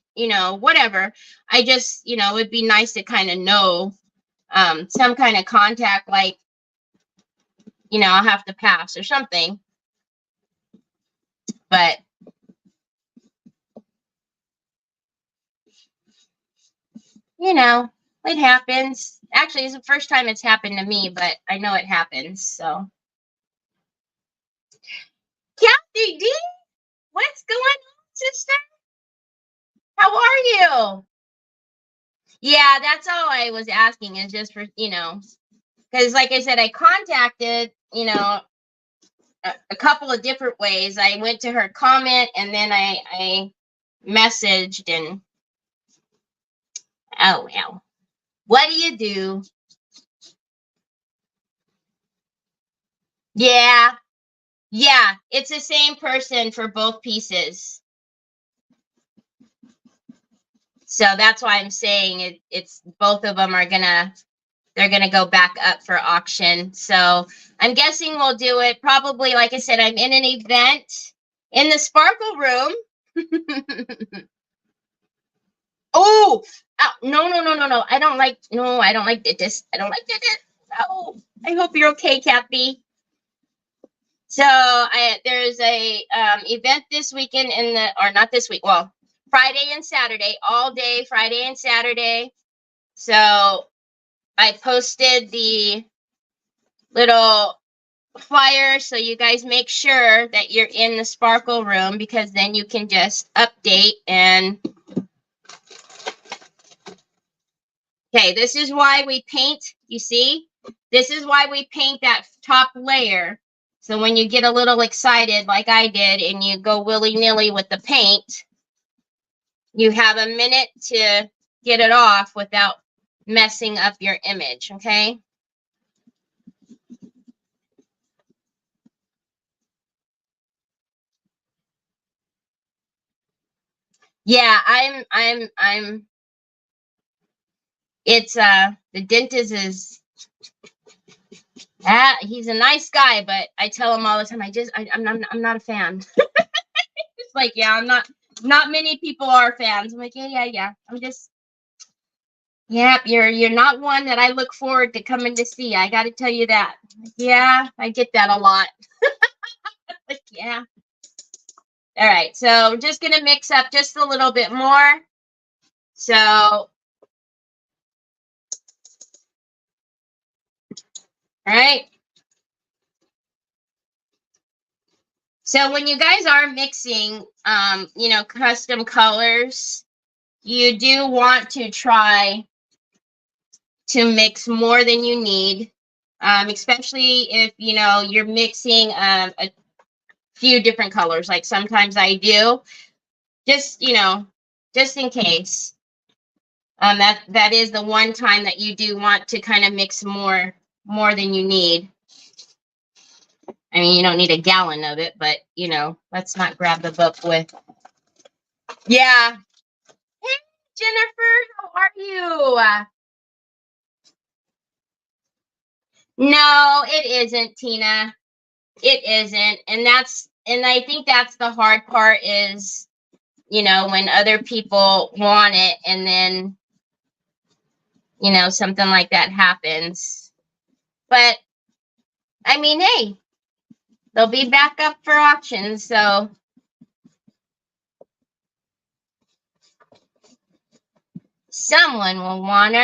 whatever. I just, it would be nice to kind of know some kind of contact, like, I'll have to pass or something. But it happens. Actually, it's the first time it's happened to me, but I know it happens. So, Kathy D, what's going on, sister? How are you? Yeah, that's all I was asking, is just for, because like I said, I contacted, a couple of different ways. I went to her comment and then I messaged and, oh, well, what do you do? Yeah, it's the same person for both pieces. So that's why I'm saying it's both of them are gonna they're going to go back up for auction. So I'm guessing we'll do it probably, like I said, I'm in an event in the Sparkle Room. Oh, no, no, no, no, no. I don't like this. I don't like this. No. I hope you're okay, Kathy. So there's a event this weekend or not this week, well, Friday and Saturday, all day, Friday and Saturday. So I posted the little flyer, so you guys make sure that you're in the Sparkle Room, because then you can just update. And okay, this is why we paint, you see, this is why we paint that top layer. So when you get a little excited like I did and you go willy-nilly with the paint, you have a minute to get it off without messing up your image, okay? Yeah, it's the dentist is he's a nice guy, but I tell him all the time, I'm not a fan. It's like, yeah, I'm not many people are fans. I'm like, yeah. I'm just, yep, you're not one that I look forward to coming to see. I got to tell you that. Yeah, I get that a lot. Like, yeah. All right, so we're just gonna mix up just a little bit more. So, all right. So when you guys are mixing, custom colors, you do want to try to mix more than you need, especially if, you're mixing a few different colors. Like sometimes I do, just, just in case. That is the one time that you do want to kind of mix more than you need. I mean, you don't need a gallon of it, but, let's not grab the book with. Yeah. Hey, Jennifer, how are you? No, it isn't, Tina. It isn't. And I think that's the hard part is, when other people want it and then, something like that happens. But, I mean, hey, they'll be back up for auction, so. Someone will want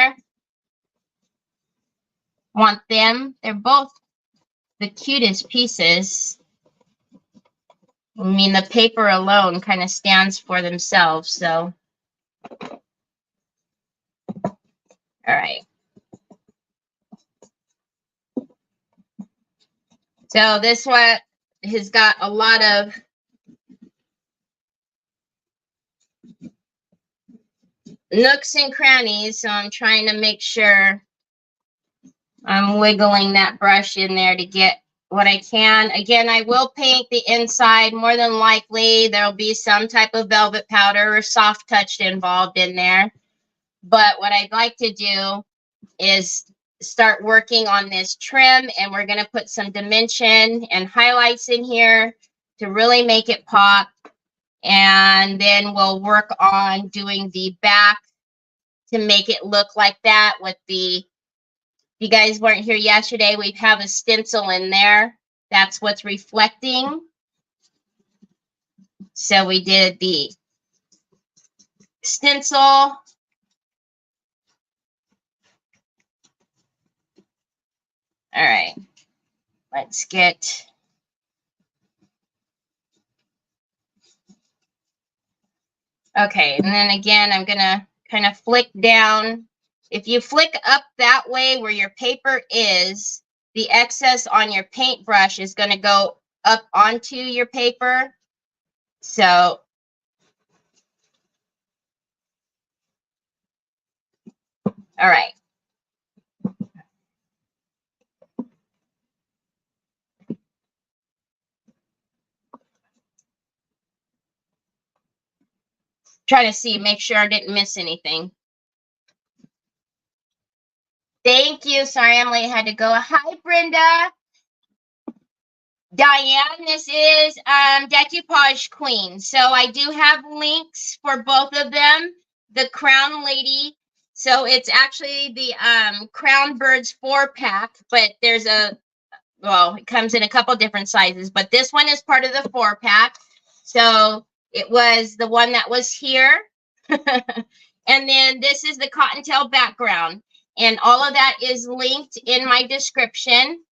them. They're both the cutest pieces. I mean, the paper alone kind of stands for themselves, so. All right. So this one has got a lot of nooks and crannies, so I'm trying to make sure I'm wiggling that brush in there to get what I can. Again, I will paint the inside. More than likely, there'll be some type of velvet powder or soft touch involved in there. But what I'd like to do is start working on this trim, and we're going to put some dimension and highlights in here to really make it pop. And then we'll work on doing the back to make it look like that with the, if you guys weren't here yesterday, we have a stencil in there. That's what's reflecting. So we did the stencil. All right, let's get. Okay, and then again, I'm gonna kind of flick down. If you flick up that way where your paper is, the excess on your paintbrush is going to go up onto your paper. So, all right. Try to see, make sure I didn't miss anything. Thank you. Sorry, I'm late. I had to go. Hi, Brenda. Diane, this is Decoupage Queen. So I do have links for both of them. The Crown Lady. So it's actually the Crown Birds 4-pack, but there's well, it comes in a couple different sizes, but this one is part of the 4-pack. So it was the one that was here. And then this is the cottontail background. And all of that is linked in my description.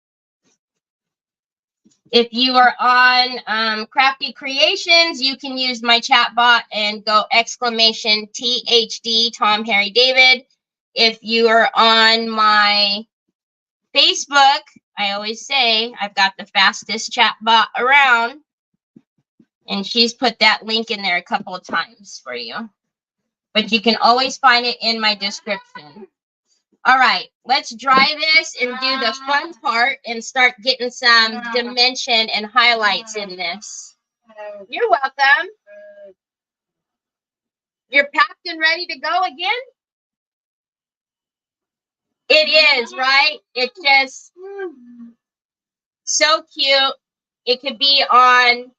If you are on Crafty Creations, you can use my chat bot and go exclamation THD, Tom, Harry, David. If you are on my Facebook, I always say I've got the fastest chat bot around. And she's put that link in there a couple of times for you. But you can always find it in my description. All right, let's dry this and do the fun part and start getting some dimension and highlights in this. You're welcome. You're packed and ready to go again? It is, right? It's just so cute. It could be on,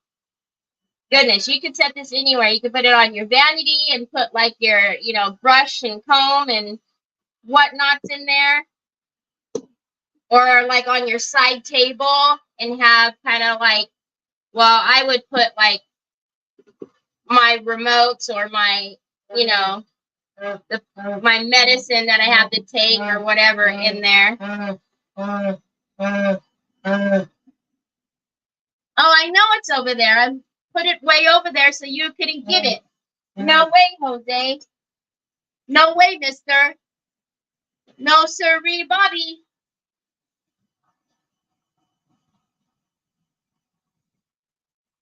goodness, you could set this anywhere. You could put it on your vanity and put like your, you know, brush and comb and whatnots in there. Or like on your side table and have kind of like, well, I would put like my remotes or my, you know, my medicine that I have to take or whatever in there. Oh, I know it's over there. I put it way over there so you couldn't get it. No way, Jose. No way, mister. No sirree, Bobby.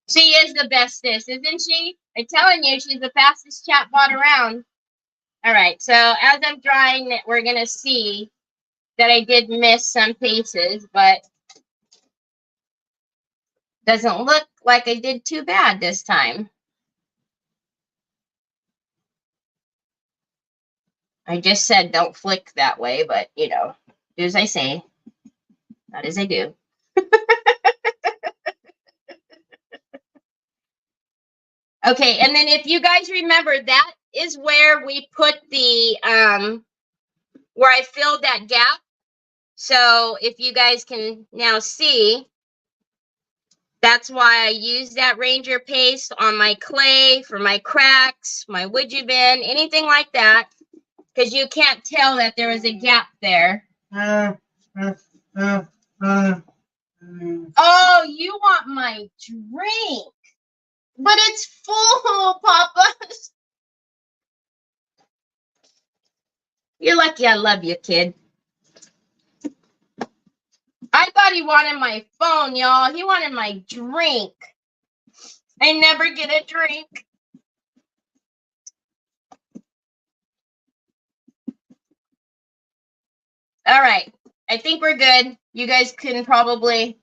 She is the bestest, isn't she? I'm telling you, she's the fastest chatbot around. All right, so as I'm drying it, we're going to see that I did miss some pieces, but doesn't look like I did too bad this time. I just said don't flick that way, but, you know, do as I say, not as I do. Okay, and then if you guys remember, that is where we put the, where I filled that gap. So if you guys can now see, that's why I use that Ranger paste on my clay for my cracks, my woodgie bin, anything like that, because you can't tell that there is a gap there. Oh, you want my drink? But it's full, Papa. You're lucky I love you, kid. I thought he wanted my phone, y'all. He wanted my drink. I never get a drink. All right. I think we're good. You guys can probably...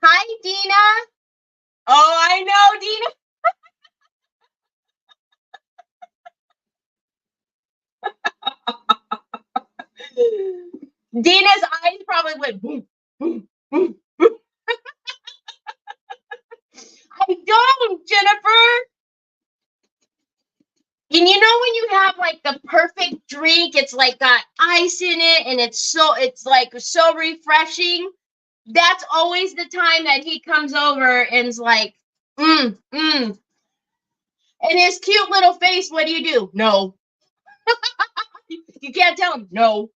Hi, Dina. Oh, I know, Dina. Dina's eyes probably went boom, boom, boom, boom. I don't, Jennifer. And you know when you have like the perfect drink, it's like got ice in it and it's like so refreshing. That's always the time that he comes over and is like, And his cute little face, what do? No. You can't tell him no.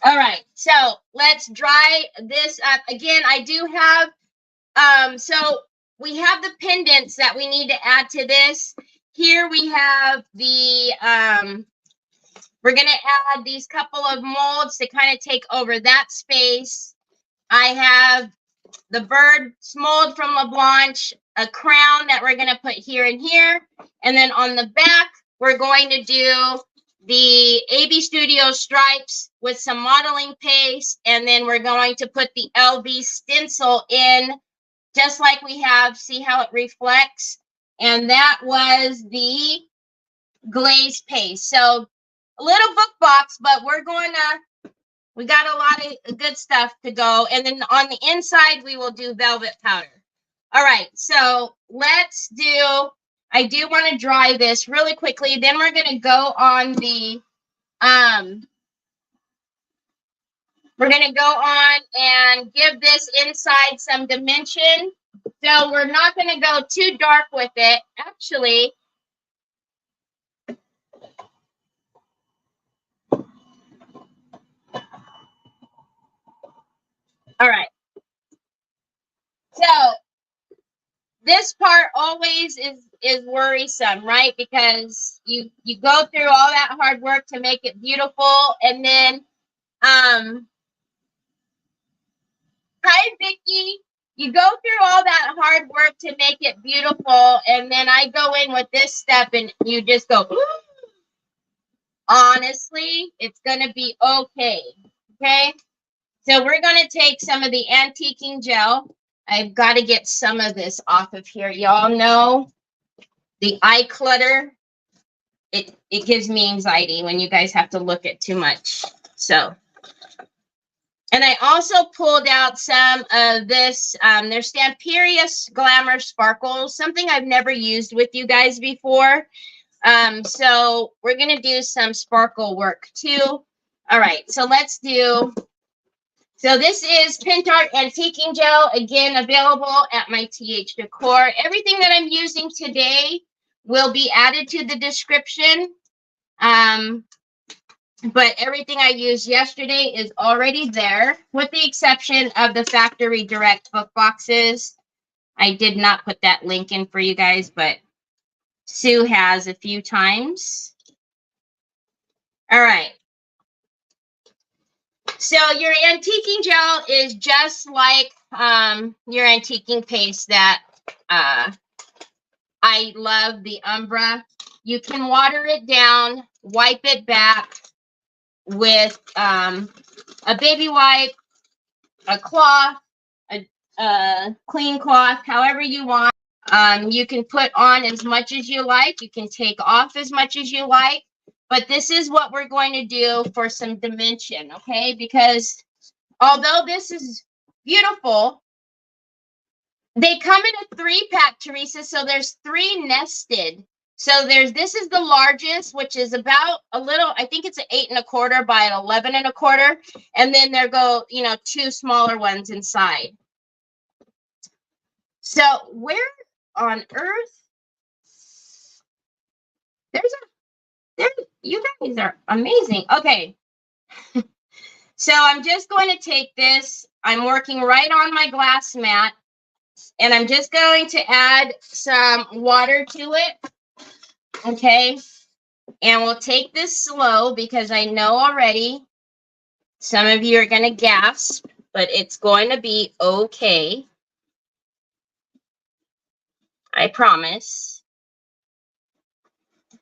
All right, so let's dry this up. Again, I do have, so we have the pendants that we need to add to this. Here we have the, we're going to add these couple of molds to kind of take over that space. I have the bird's mold from LaBlanche, a crown that we're going to put here and here. And then on the back, we're going to do the AB Studio stripes with some modeling paste. And then we're going to put the LV stencil in just like we have. See how it reflects? And that was the glaze paste. So little book box, but we got a lot of good stuff to go. And then on the inside, we will do velvet powder. All right, so let's do, I do want to dry this really quickly. Then we're going to go on the, we're going to go on and give this inside some dimension. So we're not going to go too dark with it. Actually, all right. So this part always is worrisome, right? Because you go through all that hard work to make it beautiful, and then hi Vicky, you go through all that hard work to make it beautiful, and then I go in with this step and you just go, honestly, it's gonna be okay. Okay, so we're gonna take some of the antiquing gel. I've got to get some of this off of here. Y'all know the eye clutter, it gives me anxiety when you guys have to look at too much. So, and I also pulled out some of this, there's Stamperia Glamour Sparkles, something I've never used with you guys before. So we're going to do some sparkle work too. All right, so let's do, so this is Pentart Antiquing Gel, again, available at my TH Decor. Everything that I'm using today will be added to the description. But everything I used yesterday is already there, with the exception of the factory direct book boxes. I did not put that link in for you guys, but Sue has a few times. All right. So your antiquing gel is just like your antiquing paste that I love, the Umbra. You can water it down, wipe it back with a baby wipe, a cloth, a clean cloth, however you want. You can put on as much as you like. You can take off as much as you like. But this is what we're going to do for some dimension, okay? Because although this is beautiful, they come in a 3-pack, Teresa. So there's 3 nested. So this is the largest, which is about a little, I think it's an 8 1/4 by an 11 1/4. And then there go, 2 smaller ones inside. So where on earth? You guys are amazing. Okay. So I'm just going to take this. I'm working right on my glass mat. And I'm just going to add some water to it. Okay. And we'll take this slow because I know already some of you are going to gasp, but it's going to be okay. I promise.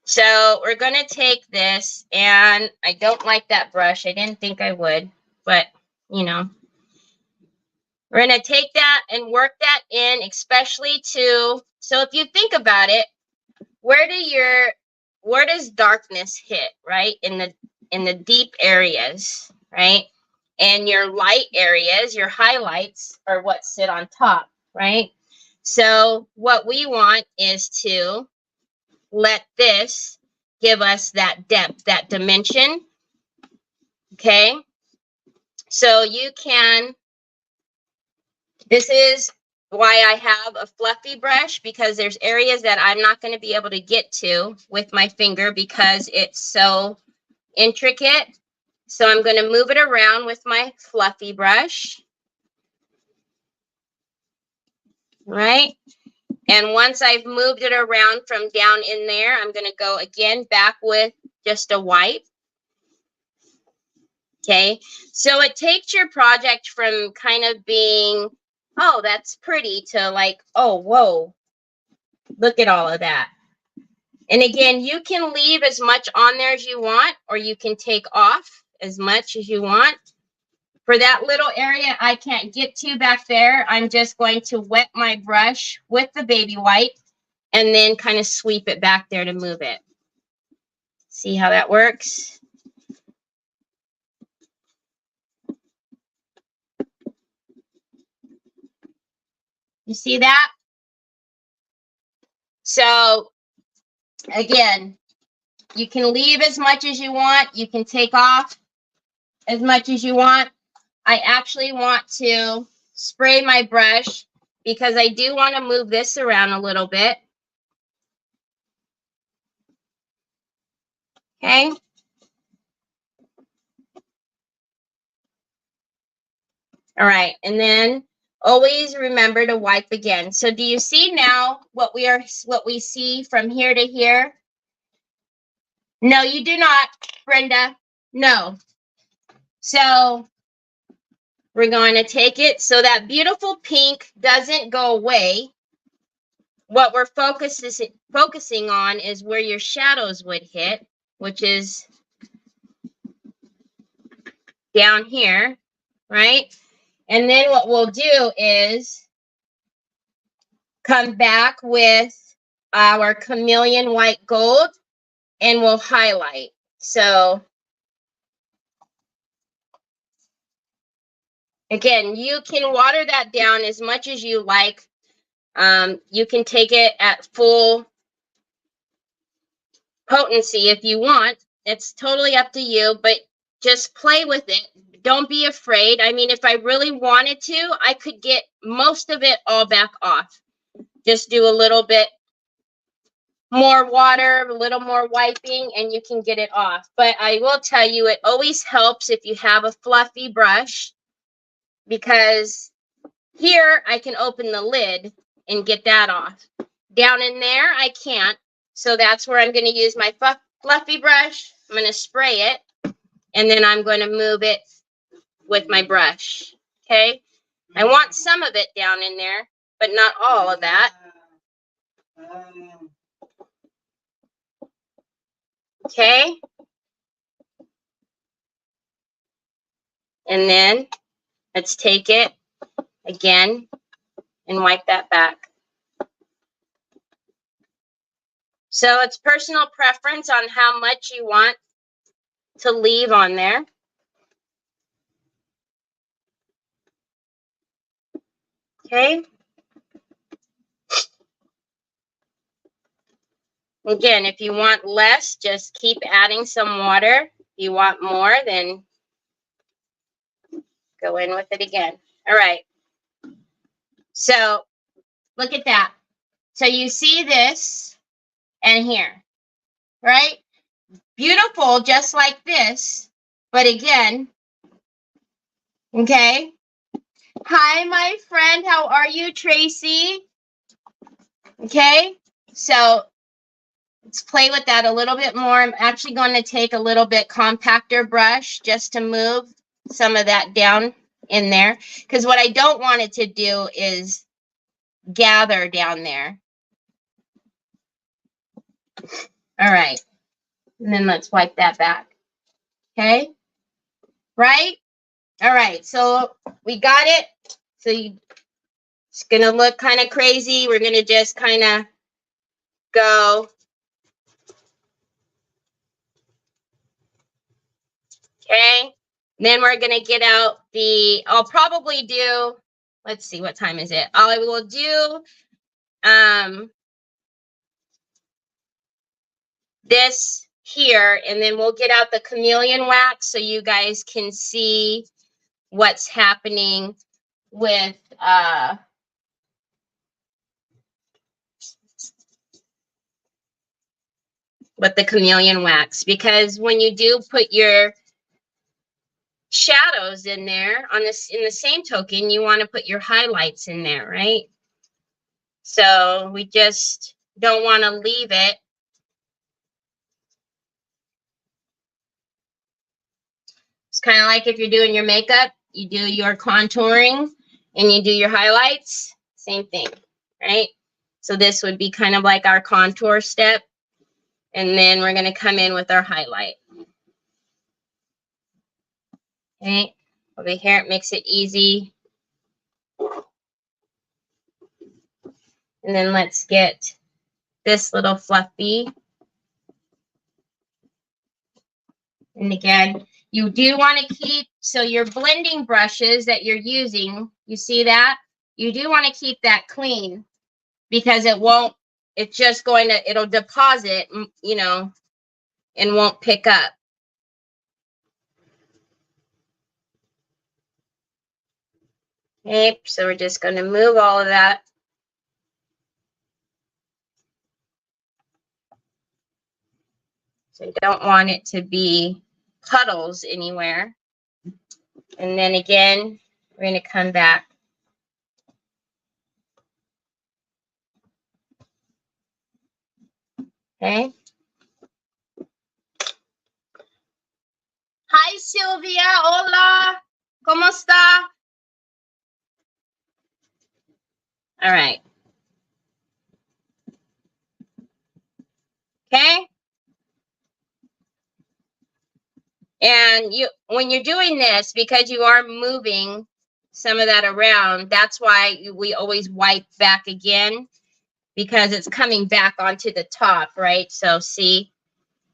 So we're going to take this, and I don't like that brush. I didn't think I would, but, we're going to take that and work that in, especially to, so if you think about it, where does darkness hit, right? In the deep areas, right? And your light areas, your highlights are what sit on top, right? So what we want is to let this give us that depth, that dimension. Okay. So you can, this is why I have a fluffy brush, because there's areas that I'm not going to be able to get to with my finger because it's so intricate. So I'm going to move it around with my fluffy brush. Right. And once I've moved it around from down in there, I'm going to go again back with just a wipe. Okay, so it takes your project from kind of being, oh, that's pretty, to like, oh, whoa, look at all of that. And again, you can leave as much on there as you want, or you can take off as much as you want. For that little area I can't get to back there, I'm just going to wet my brush with the baby wipe and then kind of sweep it back there to move it. See how that works? You see that? So again, you can leave as much as you want. You can take off as much as you want. I actually want to spray my brush because I do want to move this around a little bit. Okay. All right. And then always remember to wipe again. So do you see now what we see from here to here? No, you do not, Brenda. No. So we're going to take it so that beautiful pink doesn't go away. What we're focusing on is where your shadows would hit, which is down here, right? And then what we'll do is come back with our chameleon white gold and we'll highlight. So again, you can water that down as much as you like. You can take it at full potency if you want. It's totally up to you, but just play with it. Don't be afraid. I mean, if I really wanted to, I could get most of it all back off. Just do a little bit more water, a little more wiping, and you can get it off. But I will tell you, it always helps if you have a fluffy brush, because here I can open the lid and get that off. Down in there, I can't. So that's where I'm going to use my fluffy brush. I'm going to spray it, and then I'm going to move it with my brush. Okay? I want some of it down in there, but not all of that. Okay? And then let's take it again and wipe that back. So it's personal preference on how much you want to leave on there. Okay. Again, if you want less, just keep adding some water. If you want more, then go in with it again. All right. So look at that. So you see this and here, right? Beautiful, just like this. But again, okay. Hi, my friend. How are you, Tracy? Okay. So let's play with that a little bit more. I'm actually going to take a little bit compactor brush just to move some of that down in there. Because what I don't want it to do is gather down there. All right. And then let's wipe that back. Okay. Right? All right. So we got it. So it's going to look kind of crazy. We're going to just kind of go. Okay. Then we're going to get out the, I'll probably do, let's see, what time is it? I will do this here, and then we'll get out the chameleon wax so you guys can see what's happening with the chameleon wax. Because when you do put your shadows in there on this, in the same token, you want to put your highlights in there, right? So we just don't want to leave it. It's kind of like if you're doing your makeup, you do your contouring and you do your highlights, same thing, right? So this would be kind of like our contour step. And then we're going to come in with our highlight. Okay, over here it makes it easy. And then let's get this little fluffy. And again, you do want to keep, so your blending brushes that you're using, you see that? you do want to keep that clean because it won't, it's just going to, it'll deposit, you know, and won't pick up. Okay, so we're just going to move all of that. So you don't want it to be puddles anywhere. And then again, we're going to come back. Okay. Hi, Sylvia. Hola. ¿Cómo está? All right. Okay. And you, when you're doing this, because you are moving some of that around, that's why we always wipe back again, because it's coming back onto the top, right? So see,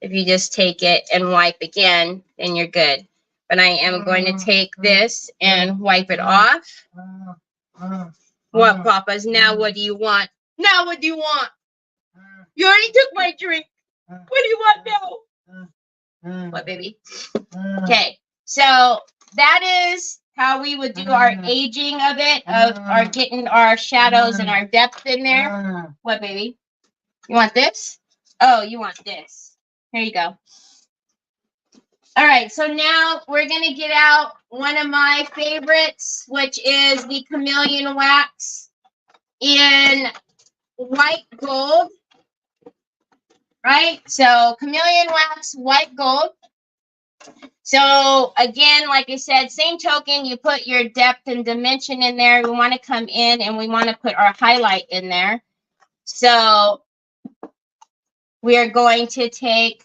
if you just take it and wipe again, then you're good. But I am going to take this and wipe it off. What, Papas? Now what do you want? Now what do you want? You already took my drink. What do you want now? What, baby? Okay, so that is how we would do our aging of it, of our getting our shadows and our depth in there. What, baby? You want this? Oh, you want this. Here you go. All right, so now we're going to get out one of my favorites, which is the Chameleon Wax in white gold. Right? So Chameleon Wax, white gold. So again, like I said, same token, you put your depth and dimension in there. We want to come in and we want to put our highlight in there. So we are going to take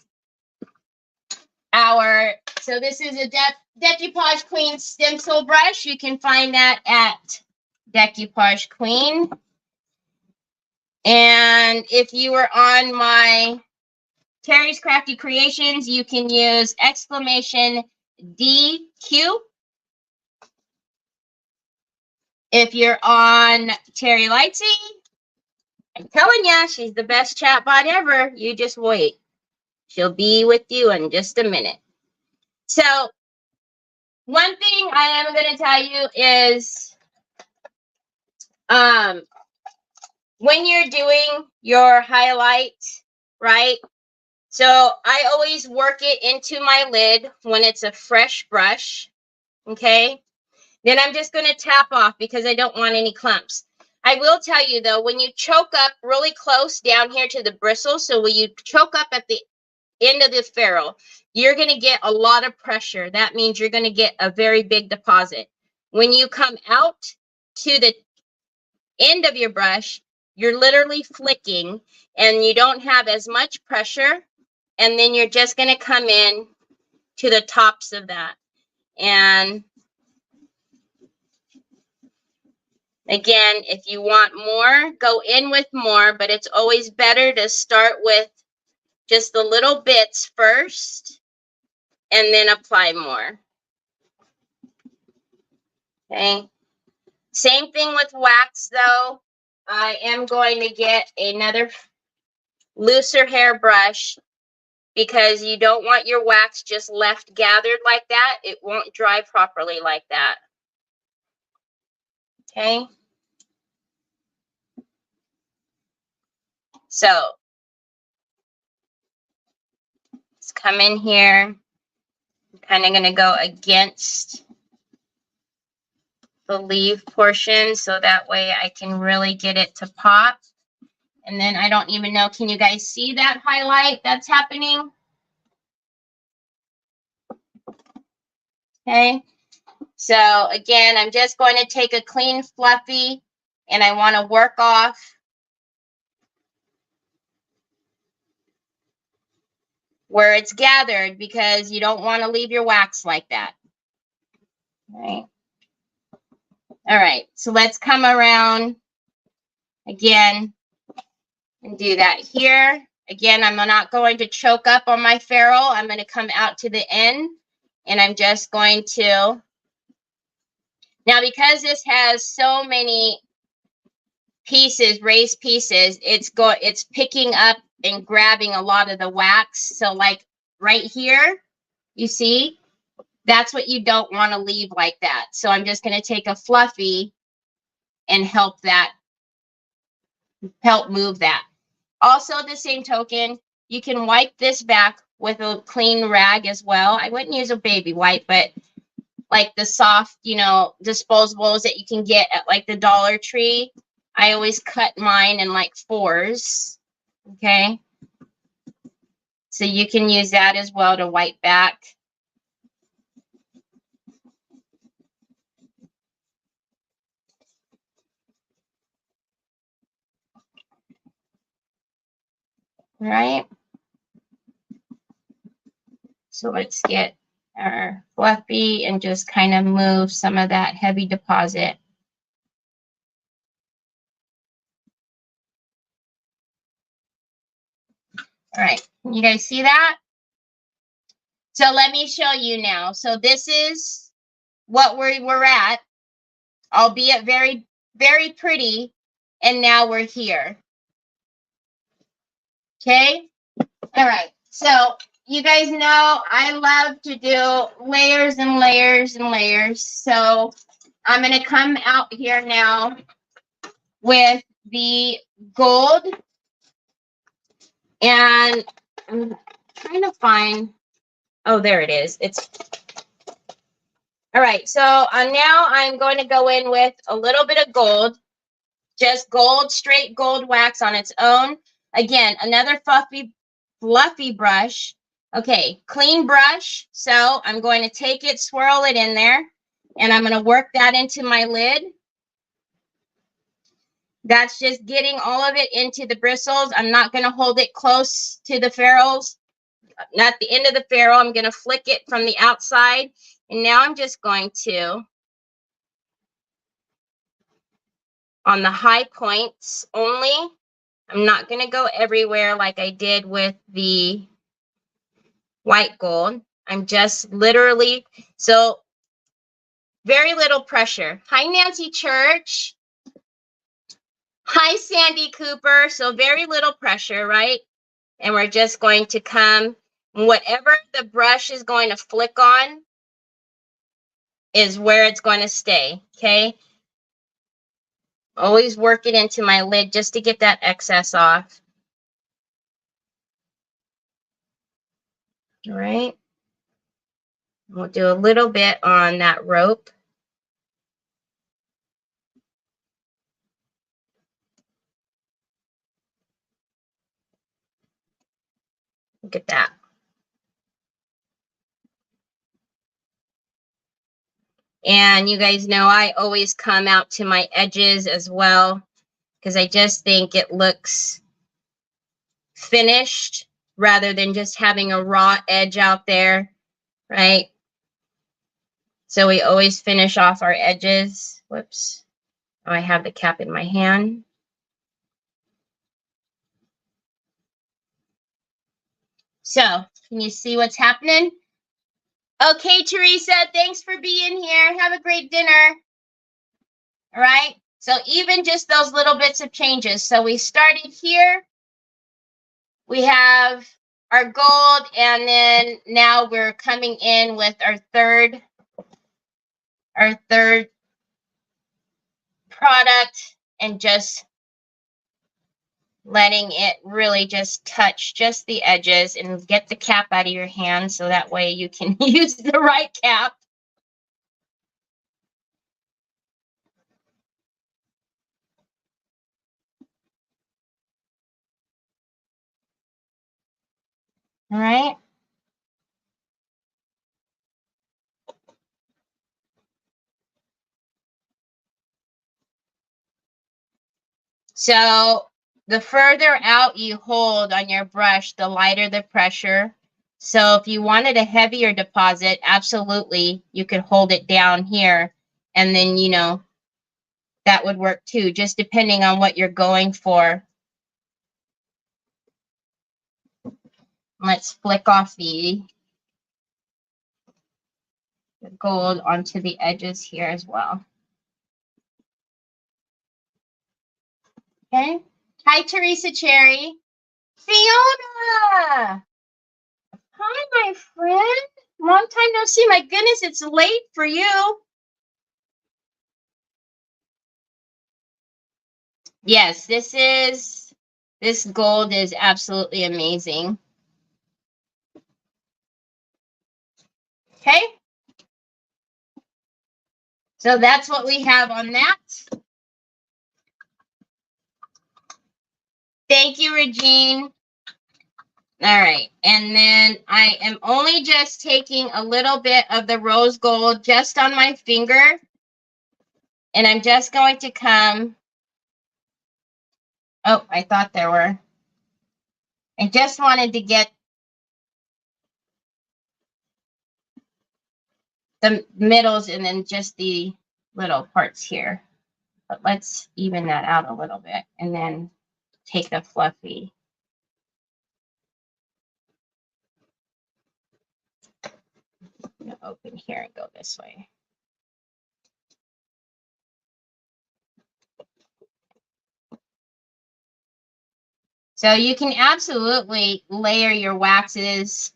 our, so this is a Decoupage Queen stencil brush. You can find that at Decoupage Queen. And if you were on my Terry's Crafty Creations, you can use exclamation DQ. If you're on Terry Lightsy, I'm telling you, she's the best chatbot ever. You just wait. She'll be with you in just a minute. So one thing I am going to tell you is when you're doing your highlight, right? So I always work it into my lid when it's a fresh brush, okay? Then I'm just going to tap off because I don't want any clumps. I will tell you, though, when you choke up really close down here to the bristle, so when you choke up at the end of the ferrule, you're going to get a lot of pressure. That means you're going to get a very big deposit. When you come out to the end of your brush, you're literally flicking and you don't have as much pressure. And then you're just going to come in to the tops of that. And again, if you want more, go in with more, but it's always better to start with just the little bits first and then apply more. Okay. Same thing with wax, though. I am going to get another looser hair brush because you don't want your wax just left gathered like that. It won't dry properly like that. Okay. So let's come in here. I'm kind of going to go against the leaf portion so that way I can really get it to pop. And then I don't even know, can you guys see that highlight that's happening? Okay. So again, I'm just going to take a clean fluffy and I want to work off where it's gathered because you don't want to leave your wax like that. All right. All right. So let's come around again and do that here. Again, I'm not going to choke up on my ferrule. I'm going to come out to the end and I'm just going to, now because this has so many pieces, raised pieces, it's picking up and grabbing a lot of the wax. So like right here, you see, that's what you don't want to leave like that. So I'm just going to take a fluffy and help move that. Also, the same token, you can wipe this back with a clean rag as well. I wouldn't use a baby wipe, but like the soft, you know, disposables that you can get at like the Dollar Tree. I always cut mine in like 4s. Okay. So you can use that as well to wipe back. Right. So let's get our fluffy and just kind of move some of that heavy deposit. All right, you guys see that? So let me show you now. So this is what we're at, albeit very, very pretty. And now we're here. Okay. All right. So you guys know I love to do layers and layers and layers. So I'm going to come out here now with the gold. And I'm trying to find, oh, there it is. It's all right. So now I'm going to go in with a little bit of gold, just gold, straight gold wax on its own. Again, another fluffy brush. Okay, clean brush. So I'm going to take it, swirl it in there, and I'm going to work that into my lid. That's just getting all of it into the bristles. I'm not going to hold it close to the ferrules. Not the end of the ferrule. I'm going to flick it from the outside. And now I'm just going to, on the high points only, I'm not going to go everywhere like I did with the white gold. I'm just literally, so very little pressure. Hi, Nancy Church. Hi, Sandy Cooper. So very little pressure, right? And we're just going to come, whatever the brush is going to flick on is where it's going to stay, okay? Always work it into my lid just to get that excess off. All right. We'll do a little bit on that rope. Look at that. And you guys know I always come out to my edges as well because I just think it looks finished rather than just having a raw edge out there, right? So we always finish off our edges. Whoops. Oh, I have the cap in my hand. So can you see what's happening? Okay, Teresa, thanks for being here. Have a great dinner. All right. So even just those little bits of changes. So we started here. We have our gold, and then now we're coming in with our third product and just letting it really just touch just the edges and get the cap out of your hand so that way you can use the right cap. All right. So the further out you hold on your brush, the lighter the pressure. So if you wanted a heavier deposit, absolutely, you could hold it down here. And then, you know, that would work too, just depending on what you're going for. Let's flick off the gold onto the edges here as well. Okay. Hi, Teresa Cherry. Fiona! Hi, my friend. Long time no see. My goodness, it's late for you. Yes, this gold is absolutely amazing. Okay. So that's what we have on that. Thank you, Regine. All right. And then I am only just taking a little bit of the rose gold just on my finger. And I'm just going to come. Oh, I thought there were. I just wanted to get the middles and then just the little parts here. But let's even that out a little bit and then take the fluffy. I'm going to open here and go this way. So you can absolutely layer your waxes.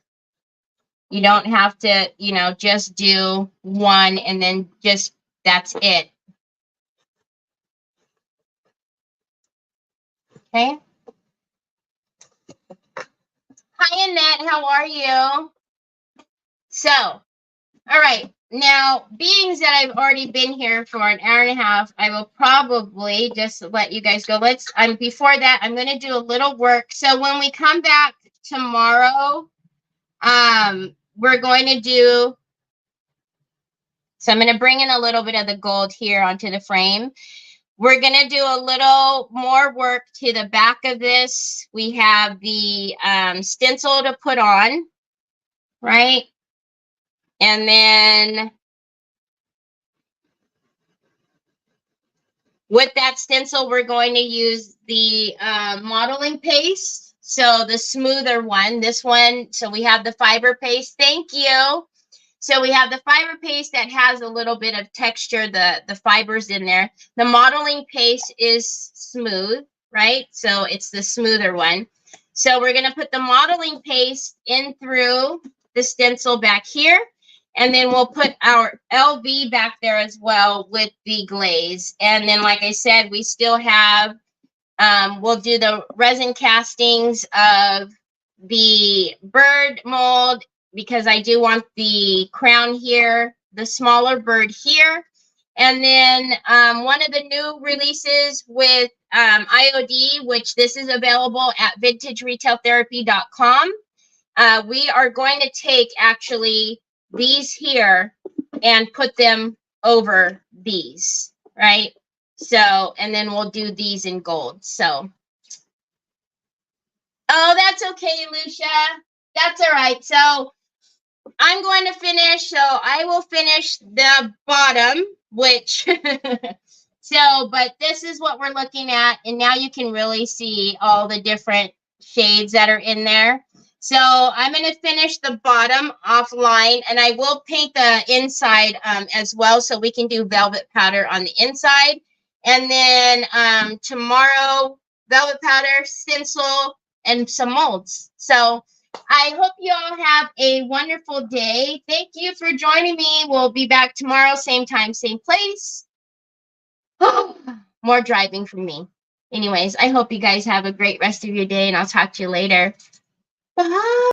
You don't have to, you know, just do one and then just that's it. Okay. Hi, Annette. How are you? So, all right. Now, being that I've already been here for an hour and a half, I will probably just let you guys go. Before that, I'm going to do a little work. So when we come back tomorrow, we're going to do, so I'm going to bring in a little bit of the gold here onto the frame. We're going to do a little more work to the back of this. We have the stencil to put on, right? And then with that stencil, we're going to use the modeling paste. So the smoother one, this one. So we have the fiber paste. Thank you. So we have the fiber paste that has a little bit of texture, the fibers in there. The modeling paste is smooth, right? So it's the smoother one. So we're going to put the modeling paste in through the stencil back here. And then we'll put our LV back there as well with the glaze. And then, like I said, we still have, we'll do the resin castings of the bird mold because I do want the crown here, the smaller bird here. And then one of the new releases with IOD, which this is available at vintageretailtherapy.com. We are going to take actually these here and put them over these, right? So, and then we'll do these in gold. So, oh, that's okay, Lucia. That's all right. So I'm going to finish. So I will finish the bottom, which, so, but this is what we're looking at. And now you can really see all the different shades that are in there. So I'm going to finish the bottom offline, and I will paint the inside as well, so we can do velvet powder on the inside. And then tomorrow, velvet powder, stencil, and some molds. So I hope you all have a wonderful day. Thank you for joining me. We'll be back tomorrow, same time, same place. More driving from me. Anyways, I hope you guys have a great rest of your day, and I'll talk to you later. Bye.